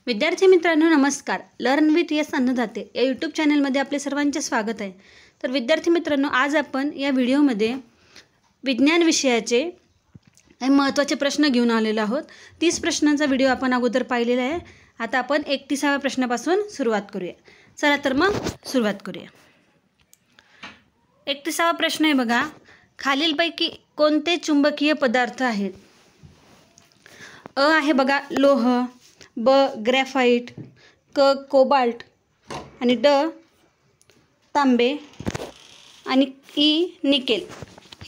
विद्यार्थी मित्रांनो नमस्कार. लर्न विथ यस अन्नदाते या यूट्यूब चॅनलमध्ये आपले सर्वांचे स्वागत आहे. तर विद्यार्थी मित्रांनो, आज आपण या व्हिडिओमध्ये विज्ञान विषयाचे महत्त्वाचे प्रश्न घेऊन आलेलो आहोत. 30 प्रश्नांचा व्हिडिओ आपण अगोदर पाहिलेला आहे. आता आपण 31व्या प्रश्नापासून सुरुवात करूया. चला तर मग सुरुवात करूया. 31वा प्रश्न आहे बघा. खालीलपैकी कोणते चुंबकीय पदार्थ आहेत? अ आहे बघा लोह, ब ग्रॅफाइट, क कोबाल्ट आणि ड तांबे आणि ई निकेल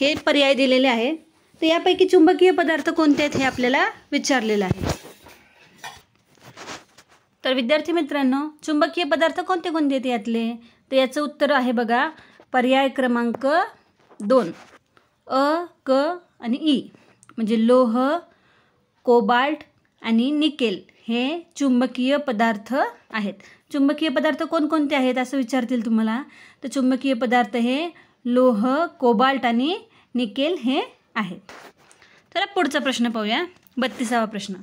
हे पर्याय दिलेले आहे. तर यापैकी चुंबकीय पदार्थ कोणते आहेत हे आपल्याला विचारलेलं आहे. तर विद्यार्थी मित्रांनो, चुंबकीय पदार्थ कोणते कोणते आहेत यातले? तर याचं उत्तर आहे बघा पर्याय क्रमांक 2 अ क आणि ई, म्हणजे लोह, कोबाल्ट आणि निकेल हे चुंबकीय पदार्थ आहेत. चुंबकीय पदार्थ कोणकोणते आहेत असं विचारतील तुम्हाला. तर चुंबकीय पदार्थ हे लोह, कोबाल्ट आणि निकेल हे आहेत. चला पुढचा प्रश्न पाहूया. 32वा प्रश्न.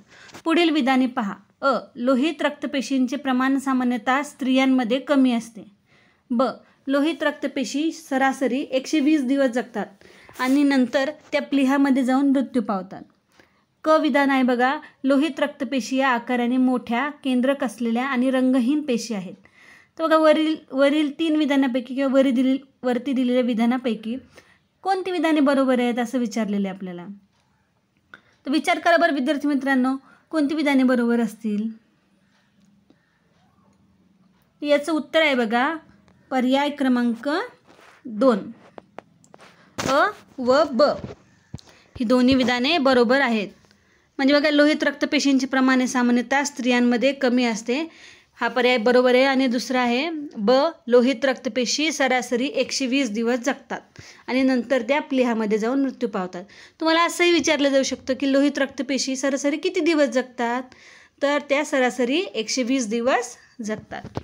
पुढील विधाने पहा. अ लोहित रक्तपेशींचे प्रमाण सामान्यतः स्त्रियांमध्ये कमी असते. ब लोहित रक्तपेशी सरासरी 120 दिवस जगतात आणि नंतर त्या प्लीहामध्ये जाऊन मृत्यू पावतात. क विधान आहे बघा. लोहित रक्तपेशी या आकाराने मोठ्या, केंद्रक असलेल्या आणि रंगहीन पेशी आहेत. तर बघा वरील 3 विधानापैकी किंवा वरती दिलेल्या विधानापैकी कोणती विधाने बरोबर आहेत असं विचारलेलं आहे आपल्याला. तर विचार करा बरं विद्यार्थी मित्रांनो, कोणती विधाने बरोबर असतील? याचं उत्तर आहे बघा पर्याय क्रमांक 2 अ व ब ही दोन्ही विधाने बरोबर आहेत. म्हणजे बघा लोहित रक्तपेशींचे प्रमाण सामान्यतः स्त्रियांमध्ये कमी असते, हा पर्याय बरोबर आहे. आणि दुसरा आहे ब लोहित रक्तपेशी सरासरी 120 दिवस जगतात आणि नंतर त्या प्लीहामध्ये जाऊन मृत्यू पावतात. तुम्हाला असंही विचारलं जाऊ शकतं की लोहित रक्तपेशी सरासरी किती दिवस जगतात? तर त्या सरासरी 120 दिवस जगतात.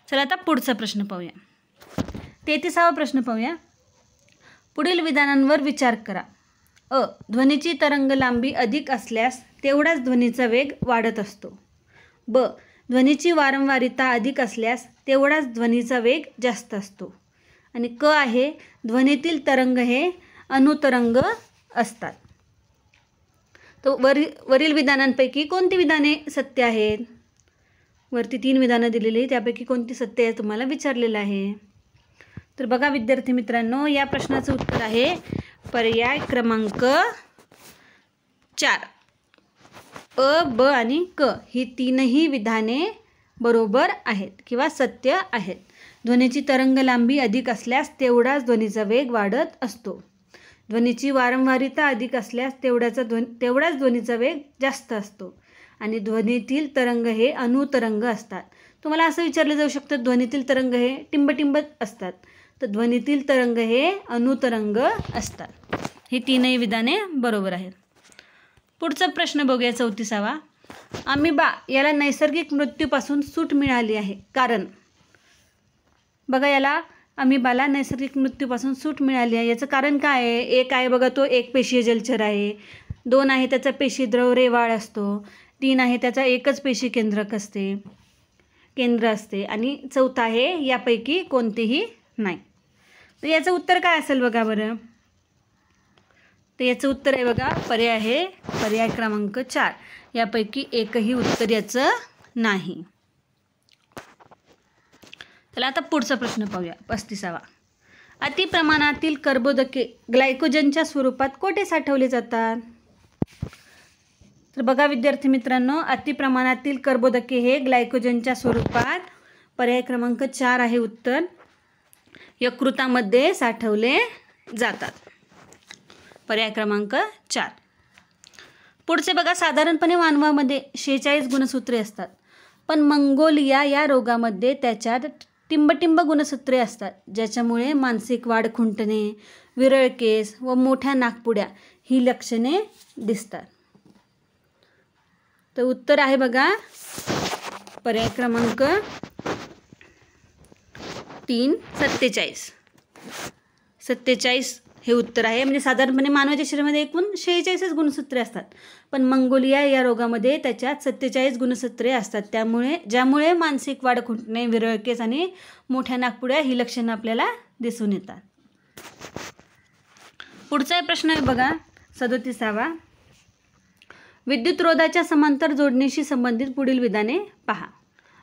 चला आता पुढचा प्रश्न पाहूया. 33वा प्रश्न पाहूया. पुढील विधानांवर विचार करा. अ ध्वनीची तरंग लांबी अधिक असल्यास तेवढाच ध्वनीचा वेग वाढत असतो. ब ध्वनीची वारंवारिता अधिक असल्यास तेवढाच ध्वनीचा वेग जास्त असतो. आणि क आहे ध्वनीतील तरंग हे अनुतरंग असतात. तो वरील विधानांपैकी कोणती विधाने सत्य आहेत? वरती 3 विधानं दिलेली, त्यापैकी कोणती सत्य आहे तुम्हाला विचारलेलं आहे. तर बघा विद्यार्थी मित्रांनो, या प्रश्नाचं उत्तर आहे पर्याय क्रमांक 4 अ ब आणि क ही 3ही विधाने बरोबर आहेत किंवा सत्य आहेत. ध्वनीची तरंग लांबी अधिक असल्यास तेवढाच ध्वनीचा वेग वाढत असतो. ध्वनीची वारंवारिता अधिक असल्यास तेवढाच ध्वनीचा वेग जास्त असतो. आणि ध्वनीतील तरंग हे अनुतरंग असतात. तुम्हाला असं विचारलं जाऊ शकतं ध्वनीतील तरंग हे टिंबटिंब असतात, तर ध्वनीतील तरंग हे अनुतरंग असतात. ही 3ही विधाने बरोबर आहेत. पुढचा प्रश्न बघूया 34वा. अमिबा याला नैसर्गिक मृत्यूपासून सूट मिळाली आहे कारण? बघा याला अमिबाला नैसर्गिक मृत्यूपासून सूट मिळाली आहे, याचं कारण काय आहे? एक आहे बघा तो एक पेशीय जलचर आहे. 2 आहे त्याचा पेशीद्रव रेवाळ असतो. 3 आहे त्याचा एकच पेशी केंद्र असते. आणि 4था आहे यापैकी कोणतेही नाही. तर याचं उत्तर काय असेल बघा बरं. तर याचं उत्तर आहे बघा पर्याय क्रमांक 4 यापैकी एकही उत्तर याचं नाही. चला आता पुढचा प्रश्न पाहूया. 35वा. अतिप्रमाणातील कर्बोदके ग्लायकोजनच्या स्वरूपात कोठे साठवले जातात? तर बघा विद्यार्थी मित्रांनो, अतिप्रमाणातील कर्बोदके हे ग्लायकोजनच्या स्वरूपात पर्याय क्रमांक 4 आहे उत्तर. यकृतामध्ये साठवले जातात. पर्याय क्रमांक 4. पुढचे बघा. साधारणपणे मानवामध्ये 46 गुणसूत्रे असतात, पण मंगोलिया या रोगामध्ये त्याच्यात टिंबटिंब गुणसूत्रे असतात, ज्याच्यामुळे मानसिक वाढ खुंटणे, विरळ केस व मोठ्या नाकपुड्या ही लक्षणे दिसतात. तर उत्तर आहे बघा पर्याय क्रमांक 3 47 हे उत्तर आहे. म्हणजे साधारणपणे मानवाच्या शरीरामध्ये एकूण 46च गुणसूत्रे असतात, पण मंगोलिया या रोगामध्ये त्याच्यात 47 गुणसूत्रे असतात. ज्यामुळे मानसिक वाढ खुंटणे, विरळ केस आणि मोठ्या नाकपुड्या ही लक्षणं आपल्याला दिसून येतात. पुढचा प्रश्न आहे बघा 37वा. विद्युत रोधाच्या समांतर जोडणीशी संबंधित पुढील विधाने पहा.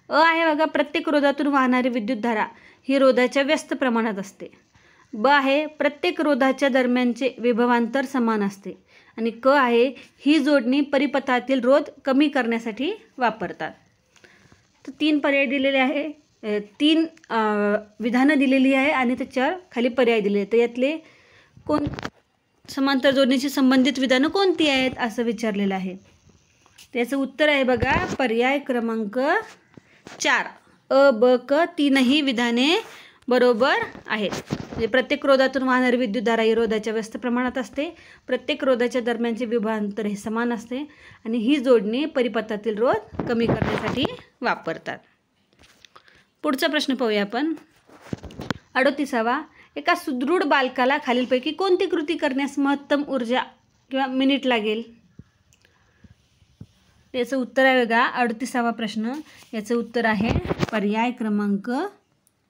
आहे बघा, प्रत्येक रोधातून वाहणारी विद्युतधारा ही रोधाच्या व्यस्त प्रमाणात असते. आहे, प्रत्येक रोधाच्या दरम्यानचे विभवांतर समान असते. आणि आहे, ही जोडणी परिपथातील रोध कमी करण्यासाठी वापरतात. तर 3 पर्याय दिलेले आहे, 3 विधानं दिलेली आहे आणि त्याच्यावर खाली पर्याय दिले. तर यातले समांतर जोडणीशी संबंधित विधानं कोणती आहेत असं विचारलेलं आहे. त्याचं उत्तर आहे बघा पर्याय क्रमांक 4. ब क 3ही विधाने बरोबर आहेत. म्हणजे प्रत्येक रोधातून वाहणारी विद्युतधारा ही रोधाच्या व्यस्त प्रमाणात असते. प्रत्येक रोधाच्या दरम्यानचे विभवांतर हे समान असते आणि ही जोडणी परिपथातील रोध कमी करण्यासाठी वापरतात. पुढचा प्रश्न पाहूया आपण. 38वा. एका सुदृढ बालकाला खालीलपैकी कोणती कृती करण्यास महत्तम ऊर्जा किंवा मिनिट लागेल? याचं उत्तर आहे बघा 38वा प्रश्न. याचं उत्तर आहे पर्याय क्रमांक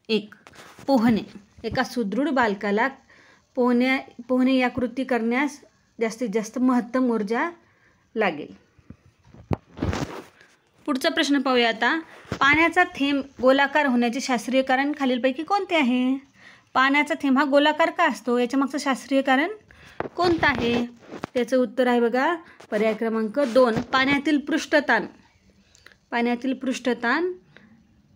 1. पोहणे. एका सुदृढ बालकाला पोहणे या कृती करण्यास जास्तीत जास्त महत्तम ऊर्जा लागेल. पुढचा प्रश्न पाहूया आता. पाण्याचा थेंब गोलाकार होण्याचे शास्त्रीय कारण खालीलपैकी कोणते आहे? पाण्याचा थेंब हा गोलाकार का असतो, याच्या मागचं शास्त्रीय कारण कोणतं आहे? त्याचं उत्तर आहे बघा पर्याय क्रमांक 2. पाण्यातील पृष्ठताण. पाण्यातील पृष्ठताण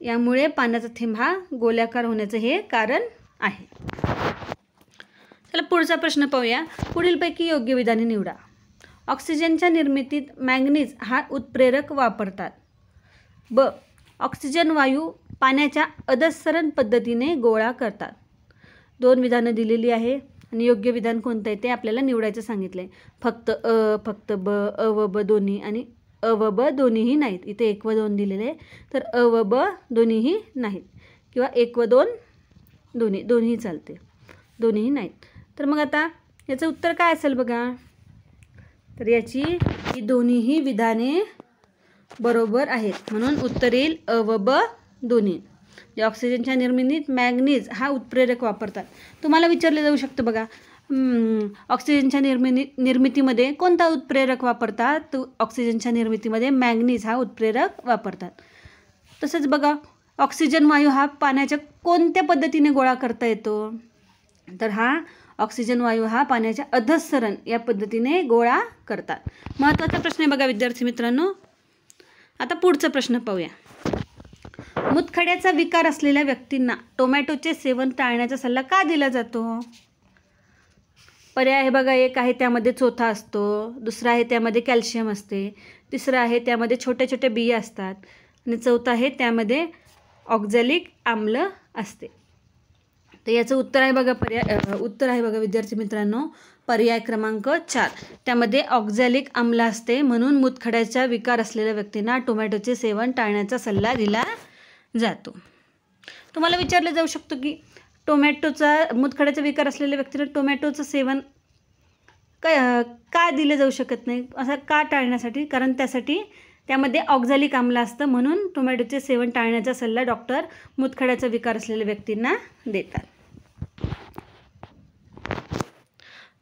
यामुळे पाण्याचा थेंब हा गोलाकार होण्याचं हे कारण आहे. चला पुढचा प्रश्न पाहूया. पुढीलपैकी योग्य विधाने निवडा. ऑक्सिजनच्या निर्मितीत मॅंगनीज हा उत्प्रेरक वापरतात. ऑक्सिजन वायू पाण्याच्या अधःसरण पद्धतीने गोळा करतात. 2 विधानं दिलेली आहे आणि योग्य विधान कोणतं आहे ते आपल्याला निवडायचं सांगितलं आहे. फक्त ब, अ व ब दोन्ही आणि अ व ब दोन्हीही नाहीत. इथे 1 व 2 दिलेले आहे, तर अ व ब दोन्हीही नाहीत किंवा 1 व 2 दोन्ही चालते, दोन्हीही नाहीत. तर मग आता याचं उत्तर काय असेल बघा. तर याची ही दोन्हीही विधाने बरोबर आहेत, म्हणून उत्तर येईल अ व ब दोन्ही. ऑक्सिजनच्या निर्मितीत मॅंगनीज हा उत्प्रेरक वापरतात. तुम्हाला विचारले जाऊ शकतं बघा, ऑक्सिजनच्या निर्मितीमध्ये कोणता उत्प्रेरक वापरतात? तो ऑक्सिजनच्या निर्मितीमध्ये मॅंगनीज हा उत्प्रेरक वापरतात. तसंच बघा, ऑक्सिजन वायू हा पाण्याच्या कोणत्या पद्धतीने गोळा करता येतो? तर हा ऑक्सिजन वायू हा पाण्याच्या अधःसरण या पद्धतीने गोळा करतात. महत्त्वाचा प्रश्न आहे बघा विद्यार्थी मित्रांनो. आता पुढचा प्रश्न पाहूया. मूतखड्याचा विकार असलेल्या व्यक्तींना टोमॅटोचे सेवन टाळण्याचा सल्ला का दिला जातो? पर्याय आहे बघा. 1 आहे त्यामध्ये चोथा असतो, दुसरा आहे त्यामध्ये कॅल्शियम असते, तिसरं आहे त्यामध्ये छोटे छोटे बिया असतात आणि चौथा आहे त्यामध्ये ऑक्झॅलिक आम्ल असते. तर याचं उत्तर आहे बघा विद्यार्थी मित्रांनो पर्याय क्रमांक 4. त्यामध्ये ऑक्झॅलिक आम्ल असते, म्हणून मूतखड्याचा विकार असलेल्या व्यक्तींना टोमॅटोचे सेवन टाळण्याचा सल्ला दिला जातो. तुम्हाला विचारलं जाऊ शकतो की मूतखड्याचा विकार असलेल्या व्यक्तीला टोमॅटोचं सेवन का दिले जाऊ शकत नाही, असं का टाळण्यासाठी? कारण त्यामध्ये ऑक्झॅलिक आम्ल असतं, म्हणून टोमॅटोचे सेवन टाळण्याचा सल्ला डॉक्टर मूतखड्याचा विकार असलेल्या व्यक्तींना देतात.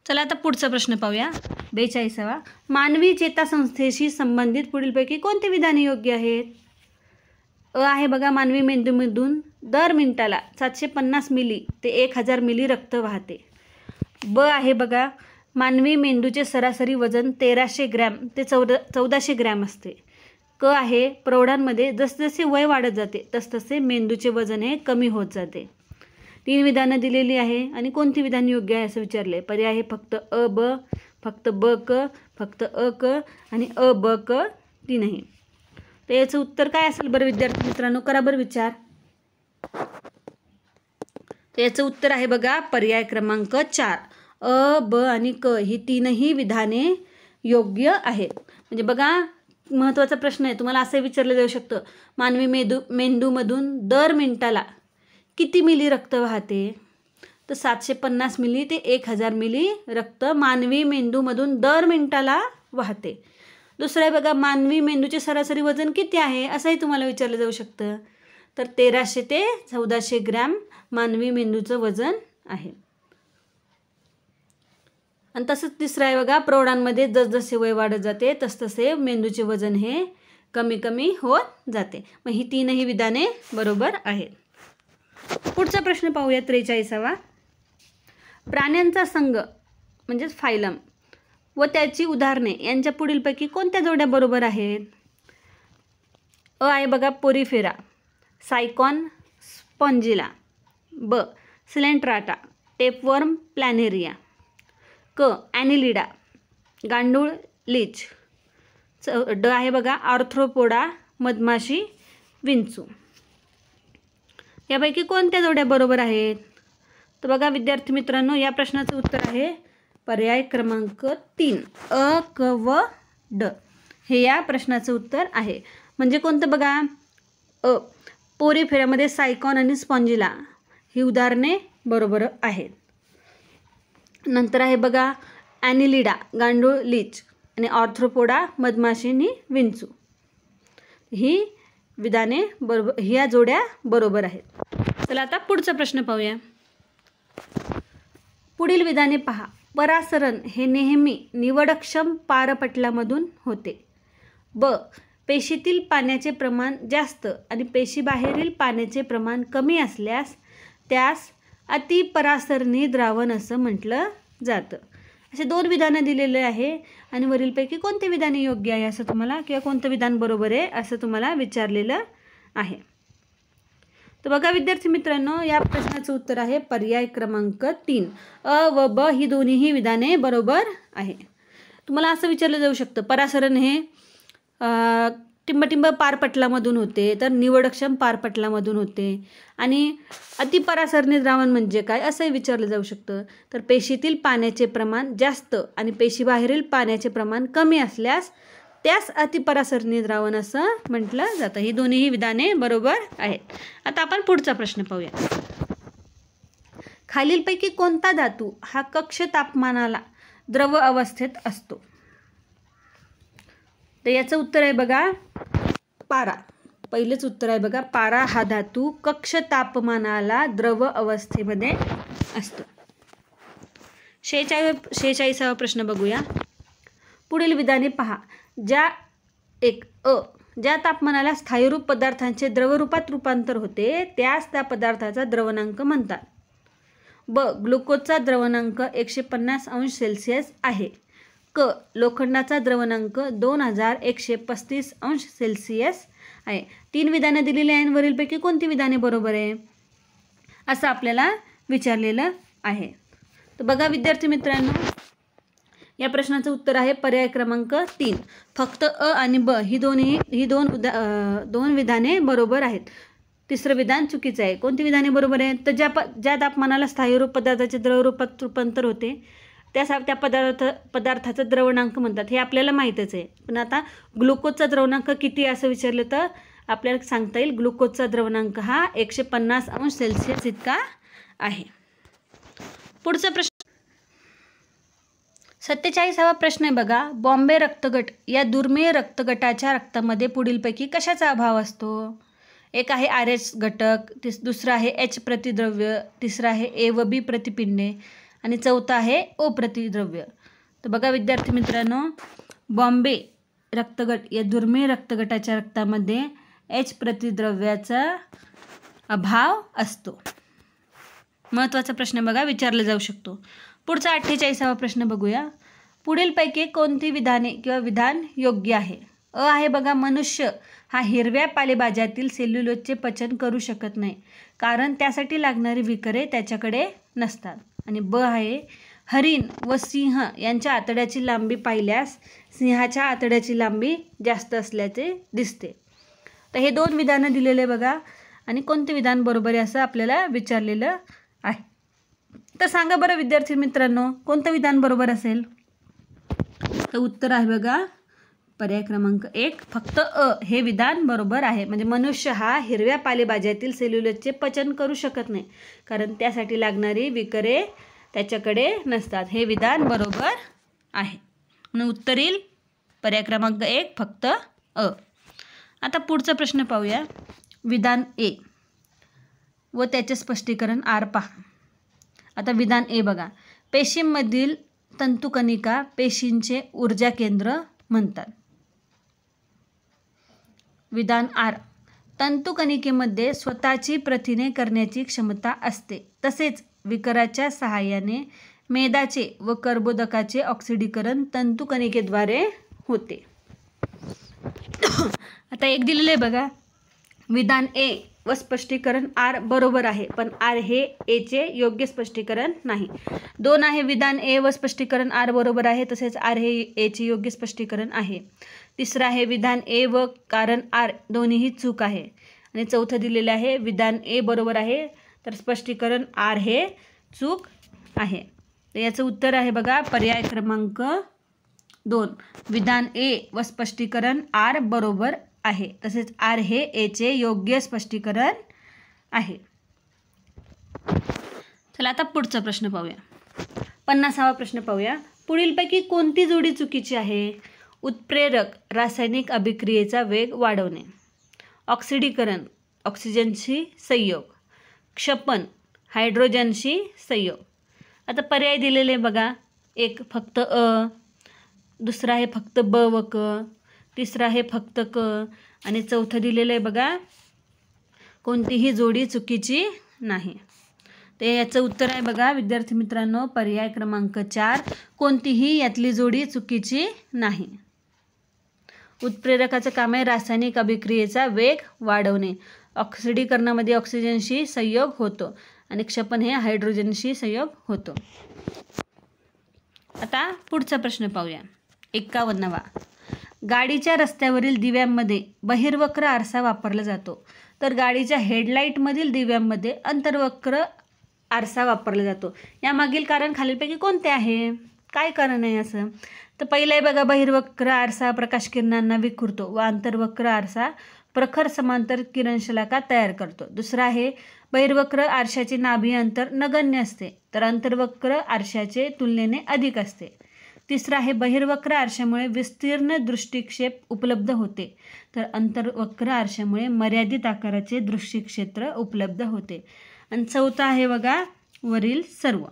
चला आता पुढचा प्रश्न पाहूया. 42वा. मानवी चेतासंस्थेशी संबंधित पुढीलपैकी कोणते विधाने योग्य आहेत? आहे बघा, मानवी मेंदूमधून दर मिनिटाला 750 मिली ते 1000 मिली रक्त वाहते. आहे बघा, मानवी मेंदूचे सरासरी वजन 1300 ग्रॅम ते 1400 ग्रॅम असते. आहे, प्रौढांमध्ये जसजसे वय वाढत जाते तसतसे मेंदूचे वजन हे कमी होत जाते. 3 विधानं दिलेली आहे आणि कोणती विधान योग्य आहे असं विचारले. पर्याय आहे फक्त अ ब, फक्त ब क, फक्त अ क आणि अ ब क 3ही. तर याचं उत्तर काय असेल बरं विद्यार्थी मित्रांनो, करा बरं विचार. तर याचं उत्तर आहे बघा पर्याय क्रमांक 4. अ ब आणि क ही 3ही विधाने योग्य आहेत. म्हणजे बघा, महत्त्वाचा प्रश्न आहे, तुम्हाला असं विचारलं जाऊ शकतं, मानवी मेंदूमधून दर मिनिटाला किती मिली रक्त वाहते? तर 750 मिली ते 1000 मिली रक्त मानवी मेंदूमधून दर मिनिटाला वाहते. दुसरं आहे बघा, मानवी मेंदूचे सरासरी वजन किती आहे असंही तुम्हाला विचारलं जाऊ शकतं. तर 1300 ते 1400 ग्रॅम मानवी मेंदूचं वजन आहे. आणि तसंच तिसरं आहे बघा, प्रौढांमध्ये जसजसे वय वाढत जाते तसतसे मेंदूचे वजन हे कमी कमी होत जाते. मग ही तीनही विधाने बरोबर आहेत. पुढचा प्रश्न पाहूया 43वा. प्राण्यांचा संघ म्हणजेच फायलम व त्याची उदाहरणे यांच्या पुढीलपैकी कोणत्या जोड्या बरोबर आहेत? अ आहे बघा पोरिफेरा, सायकॉन स्पॉन्जिला. ब सिलेंट्राटा, टेपवर्म प्लॅनेरिया. क ॲनिलिडा, गांडूळ लीच. ड आहे बघा आर्थ्रोपोडा, मधमाशी विंचू. यापैकी कोणत्या जोड्या बरोबर आहेत? तर बघा विद्यार्थी मित्रांनो, या प्रश्नाचं उत्तर आहे पर्याय क्रमांक 3 अ, क व ड हे या प्रश्नाचं उत्तर आहे. म्हणजे कोणतं बघा, अ पोरिफेरामध्ये सायकॉन आणि स्पॉन्जिला ही उदाहरणे बरोबर आहेत. नंतर आहे बघा ॲनिलिडा, गांडूळ लीच आणि आर्थ्रोपोडा, मधमाशीनी विंचू. ही विधाने बरोबर, ह्या जोड्या बरोबर आहेत. चला आता पुढचा प्रश्न पाहूया. पुढील विधाने पहा. परासरण हे नेहमी निवडक्षम पारपटलामधून होते. ब पेशीतील पाण्याचे प्रमाण जास्त आणि पेशीबाहेरील पाण्याचे प्रमाण कमी असल्यास त्यास अतिपरासरणी द्रावण असं म्हटलं जातं. असे 2 विधानं दिलेले आहे आणि वरीलपैकी कोणते विधान योग्य आहे असं तुम्हाला, किंवा कोणतं विधान बरोबर आहे असं तुम्हाला विचारलेलं आहे. तर बघा विद्यार्थी मित्रांनो, या प्रश्नाचं उत्तर आहे पर्याय क्रमांक 3 अ व ब ही दोन्हीही विधाने बरोबर आहे. तुम्हाला असं विचारलं जाऊ शकतं, परासरण हे टिंबटिंब पारपटलामधून होते तर निवडक्षम पारपटलामधून होते, आणि अतिपरासरणी द्रावण म्हणजे काय असंही विचारलं जाऊ शकतं. तर पेशीतील पाण्याचे प्रमाण जास्त आणि पेशीबाहेरील पाण्याचे प्रमाण कमी असल्यास त्यास अतिपरासरणी द्रावण असं म्हटलं जातं. ही दोन्हीही विधाने बरोबर आहेत. आता आपण पुढचा प्रश्न पाहूया. खालीलपैकी कोणता धातू हा कक्ष तापमानाला द्रव अवस्थेत असतो? तर याचं उत्तर आहे बघा पारा. पहिलेच उत्तर आहे बघा, पारा हा धातू कक्ष तापमानाला द्रव अवस्थेमध्ये असतो. 46वा प्रश्न बघूया. पुढील विधाने पहा. ज्या तापमानाला स्थायीरूप पदार्थांचे द्रवरूपात रूपांतर होते त्यास त्या पदार्थाचा द्रवणांक म्हणतात. ब ग्लुकोजचा द्रवणांक 150 अंश सेल्सिअस आहे. क लोखंडाचा द्रवणांक 2135 अंश सेल्सिअस आहे. 3 विधाने दिलेली आहेत. वरीलपैकी कोणती विधाने बरोबर आहे असं आपल्याला विचारलेलं आहे. तर बघा विद्यार्थी मित्रांनो, या प्रश्नाचं उत्तर आहे पर्याय क्रमांक 3. फक्त अ आणि ब ही दोन विधाने बरोबर आहेत. तिसरं विधान चुकीचं आहे. कोणती विधाने बरोबर आहेत? तर ज्या तापमानाला स्थायीरूप पदार्थाचे द्रवरूपात रूपांतर होते त्या पदार्थाचं द्रवणांक म्हणतात, हे आपल्याला माहीतच आहे. पण आता ग्लुकोजचा द्रवणांक किती असं विचारलं तर आपल्याला सांगता येईल ग्लुकोजचा द्रवणांक हा 150 अंश सेल्सिअस इतका आहे. पुढचा प्रश्न 47वा प्रश्न आहे बघा. बॉम्बे रक्तगट या दुर्मिळ रक्तगटाच्या रक्तामध्ये पुढीलपैकी कशाचा अभाव असतो? एक आहे RH घटक, दुसरा आहे H प्रतिद्रव्य, तिसरा आहे A व B प्रतिपिंडे आणि चौथा आहे O प्रतिद्रव्य. तर बघा विद्यार्थी मित्रांनो, बॉम्बे रक्तगट या दुर्मिळ रक्तगटाच्या रक्तामध्ये H प्रतिद्रव्याचा अभाव असतो. महत्त्वाचा प्रश्न बघा विचारला जाऊ शकतो. पुढचा 48वा प्रश्न बघूया. पुढीलपैकी कोणती विधाने किंवा विधान योग्य आहे? अ आहे बघा, मनुष्य हा हिरव्या पालेभाज्यातील सेल्युलोजचे पचन करू शकत नाही कारण त्यासाठी लागणारी विकरे त्याच्याकडे नसतात. आणि ब आहे, हरिण व सिंह यांच्या आतड्याची लांबी पाहिल्यास सिंहाच्या आतड्याची लांबी जास्त असल्याचे दिसते. तर हे 2 विधानं दिलेले बघा, आणि कोणते विधान बरोबर आहे असं आपल्याला विचारलेलं आहे. तर सांगा बरं विद्यार्थी मित्रांनो, कोणतं विधान बरोबर असेल? तर उत्तर आहे बघा पर्याय क्रमांक 1 फक्त अ हे विधान बरोबर आहे. म्हणजे मनुष्य हा हिरव्या पालेभाज्यातील सेल्युलोजचे पचन करू शकत नाही, कारण त्यासाठी लागणारी विकरे त्याच्याकडे नसतात. हे विधान बरोबर आहे. म्हणून उत्तर येईल पर्याय क्रमांक 1 फक्त अ. आता पुढचा प्रश्न पाहूया. विधान ए व त्याचे स्पष्टीकरण आर पहा. आता विधान ए बघा. पेशींमधील तंतुकणिका पेशींचे ऊर्जा केंद्र म्हणतात. विधान आर. तंतुकणिकेमध्ये स्वतःची प्रथिने करण्याची क्षमता असते, तसेच विकराच्या सहाय्याने मेदाचे व कर्बोदकाचे ऑक्सिडीकरण तंतुकणिकेद्वारे होते. आता एक दिलेले बघा. विधान ए व स्पष्टीकरण आर बरोबर आहे, पण आर हे एचे योग्य स्पष्टीकरण नाही. 2 आहे. विधान ए व स्पष्टीकरण आर बरोबर आहे, तसेच आर हे एचे योग्य स्पष्टीकरण आहे. 3 आहे. विधान ए व कारण आर दोन्हीही चूक आहे. आणि 4 दिलेले आहे. विधान ए बरोबर आहे, तर स्पष्टीकरण आर हे चूक आहे. तर याचं उत्तर आहे बघा पर्याय क्रमांक 2. विधान ए व स्पष्टीकरण आर बरोबर आहे, तसेच आर हे एचे योग्य स्पष्टीकरण आहे. चला आता पुढचा प्रश्न पाहूया. 50वा प्रश्न पाहूया. पुढीलपैकी कोणती जोडी चुकीची आहे? उत्प्रेरक रासायनिक अभिक्रियेचा वेग वाढवणे, ऑक्सिडीकरण ऑक्सिजनशी संयोग, क्षपन हायड्रोजनशी संयोग. आता पर्याय दिलेले बघा. 1 फक्त अ, 2 आहे फक्त ब व क, 3 आहे फक्त क, आणि 4 दिलेलं आहे बघा कोणतीही जोडी चुकीची नाही. ते याचं उत्तर आहे बघा विद्यार्थी मित्रांनो पर्याय क्रमांक 4. कोणतीही यातली जोडी चुकीची नाही. उत्प्रेरकाचं काम आहे रासायनिक अभिक्रियेचा वेग वाढवणे. ऑक्सिडीकरणामध्ये ऑक्सिजनशी संयोग होतो आणि क्षपन हे हायड्रोजनशी संयोग होतो. आता पुढचा प्रश्न पाहूया. 51वा. गाडीच्या रस्त्यावरील दिव्यांमध्ये बहिर्वक्र आरसा वापरला जातो, तर गाडीच्या हेडलाईटमधील दिव्यांमध्ये अंतर्वक्र आरसा वापरला जातो. यामागील कारण खालीलपैकी कोणते आहे? काय कारण आहे असं? तर पहिलं आहे बघा. बहिर्वक्र आरसा प्रकाश किरणांना विखुरतो व अंतर्वक्र आरसा प्रखर समांतर किरणशलाका तयार करतो. 2 आहे. बहिर्वक्र आरशाचे नाभी अंतर नगण्य असते, तर अंतर्वक्र आरशाचे तुलनेने अधिक असते. 3 आहे. बहिर्वक्र आरशामुळे विस्तीर्ण दृष्टिक्षेप उपलब्ध होते, तर अंतर्वक्र आरशामुळे मर्यादित आकाराचे दृष्टिक्षेत्र उपलब्ध होते. आणि 4 आहे बघा वरील सर्व.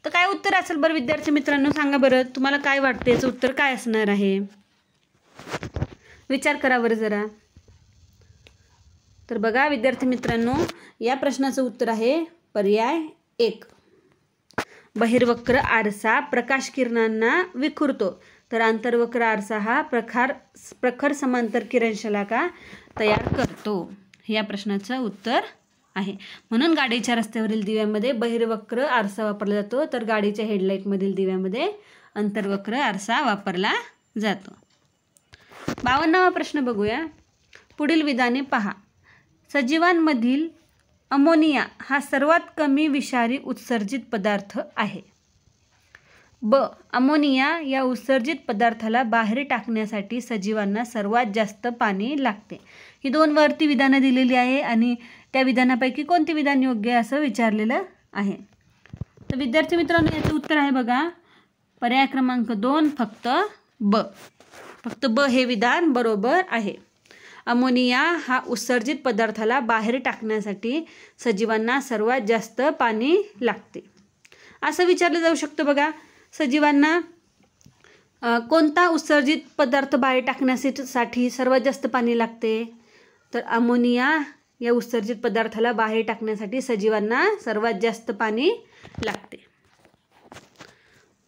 तर काय उत्तर असेल बरं विद्यार्थी मित्रांनो? सांगा बरं तुम्हाला काय वाटते, याचं उत्तर काय असणार आहे? विचार करा बरं जरा. तर बघा विद्यार्थी मित्रांनो या प्रश्नाचं उत्तर आहे पर्याय 1. बहिर्वक्र आरसा प्रकाश किरणांना विखुरतो, तर आंतरवक्र आरसा हा प्रखर समांतर किरणशलाका तयार करतो. या प्रश्नाचं उत्तर आहे. म्हणून गाडीच्या रस्त्यावरील दिव्यामध्ये बहिर्वक्र आरसा वापरला जातो, तर गाडीच्या हेडलाईटमधील दिव्यामध्ये अंतर्वक्र आरसा वापरला जातो. 52वा प्रश्न बघूया. पुढील विधाने पहा. सजीवांमधील अमोनिया हा सर्वात कमी विषारी उत्सर्जित पदार्थ आहे. ब. अमोनिया या उत्सर्जित पदार्थाला बाहेर टाकण्यासाठी सजीवांना सर्वात जास्त पाणी लागते. ही 2 वरती विधानं दिलेली आहे आणि त्या विधानापैकी कोणते विधान योग्य आहे असं विचारलेलं आहे. तर विद्यार्थी मित्रांनो याचं उत्तर आहे बघा पर्याय क्रमांक 2 फक्त ब. फक्त ब हे विधान बरोबर आहे. अमोनिया हा उत्सर्जित पदार्थाला बाहेर टाकण्यासाठी सजीवांना सर्वात जास्त पाणी लागते असं विचारलं जाऊ शकतं बघा. सजीवांना कोणता उत्सर्जित पदार्थ बाहेर टाकण्यासाठी सर्वात जास्त पाणी लागते? तर अमोनिया या उत्सर्जित पदार्थाला बाहेर टाकण्यासाठी सजीवांना सर्वात जास्त पाणी लागते.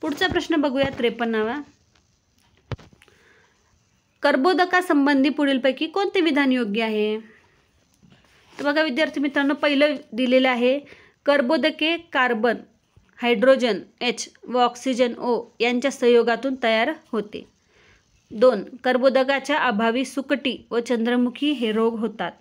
पुढचा प्रश्न बघूया 53वा. कर्बोदकासंबंधी पुढीलपैकी कोणते विधान योग्य आहे? तर बघा विद्यार्थी मित्रांनो पहिलं दिलेलं आहे. कर्बोदके कार्बन हायड्रोजन H व ऑक्सिजन O यांच्या संयोगातून तयार होते. 2. कर्बोदकाच्या अभावी सुकटी व चंद्रमुखी हे रोग होतात.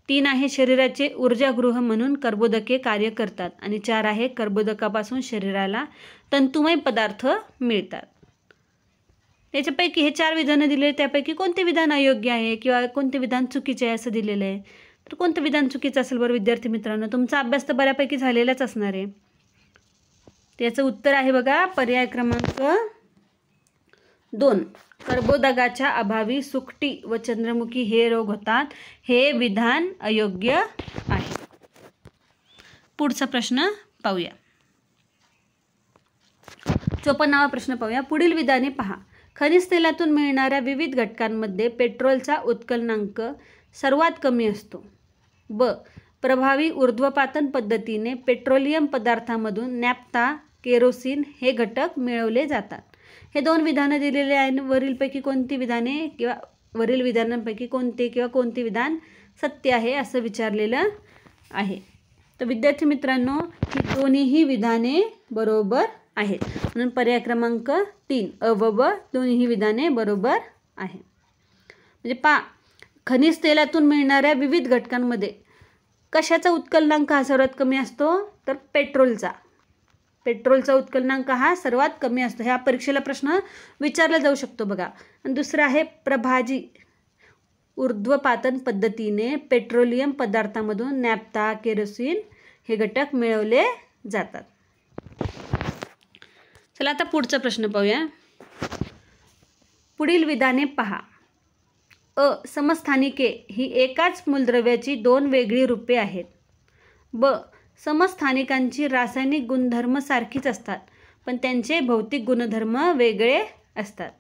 3 आहे. शरीराचे ऊर्जागृह म्हणून कर्बोदके कार्य करतात. आणि 4 आहे. कर्बोदकापासून शरीराला तंतुमय पदार्थ मिळतात. त्याच्यापैकी हे 4 विधानं दिले त्यापैकी कोणते विधान अयोग्य आहे किंवा कोणते विधान चुकीचे आहे असं दिलेलं आहे. तर कोणतं विधान चुकीचं असेल बरं विद्यार्थी मित्रांनो? तुमचा अभ्यास तर बऱ्यापैकी झालेलाच असणार आहे. त्याचं उत्तर आहे बघा पर्याय क्रमांक 2. कर्बोदकाच्या अभावी सुकटी व चंद्रमुखी हे रोग होतात. हे विधान अयोग्य आहे. पुढचा प्रश्न पाहूया. 54वा प्रश्न पाहूया. पुढील विधाने पहा. खनिज तेलातून मिळणाऱ्या विविध घटकांमध्ये पेट्रोलचा उत्कलनांक सर्वात कमी असतो. ब. प्रभावी ऊर्ध्वपातन पद्धतीने पेट्रोलियम पदार्थांमधून नॅफ्था, केरोसिन हे घटक मिळवले जातात. हे 2 विधानं दिलेले आहेत. वरीलपैकी कोणती विधाने किंवा वरील विधानांपैकी कोणते विधान सत्य आहे असं विचारलेलं आहे. तर विद्यार्थी मित्रांनो ही दोन्हीही विधाने बरोबर आहेत. म्हणून पर्याय क्रमांक 3 अ व ब दोन्हीही विधाने बरोबर आहे. म्हणजे खनिज तेलातून मिळणाऱ्या विविध घटकांमध्ये कशाचा उत्कलनांक हा सर्वात कमी असतो? तर पेट्रोलचा उत्कलनांक हा सर्वात कमी असतो. ह्या परीक्षेला प्रश्न विचारला जाऊ शकतो बघा. आणि दुसरं आहे प्रभावी ऊर्ध्वपातन पद्धतीने पेट्रोलियम पदार्थांमधून नॅफ्था, केरोसिन हे घटक मिळवले जातात. चला आता पुढचा प्रश्न पाहूया. पुढील विधाने पहा. अ. समस्थानिके ही एकाच मूलद्रव्याची 2 वेगळी रूपे आहेत. ब. समस्थानिकांची रासायनिक गुणधर्म सारखीच असतात पण त्यांचे भौतिक गुणधर्म वेगळे असतात.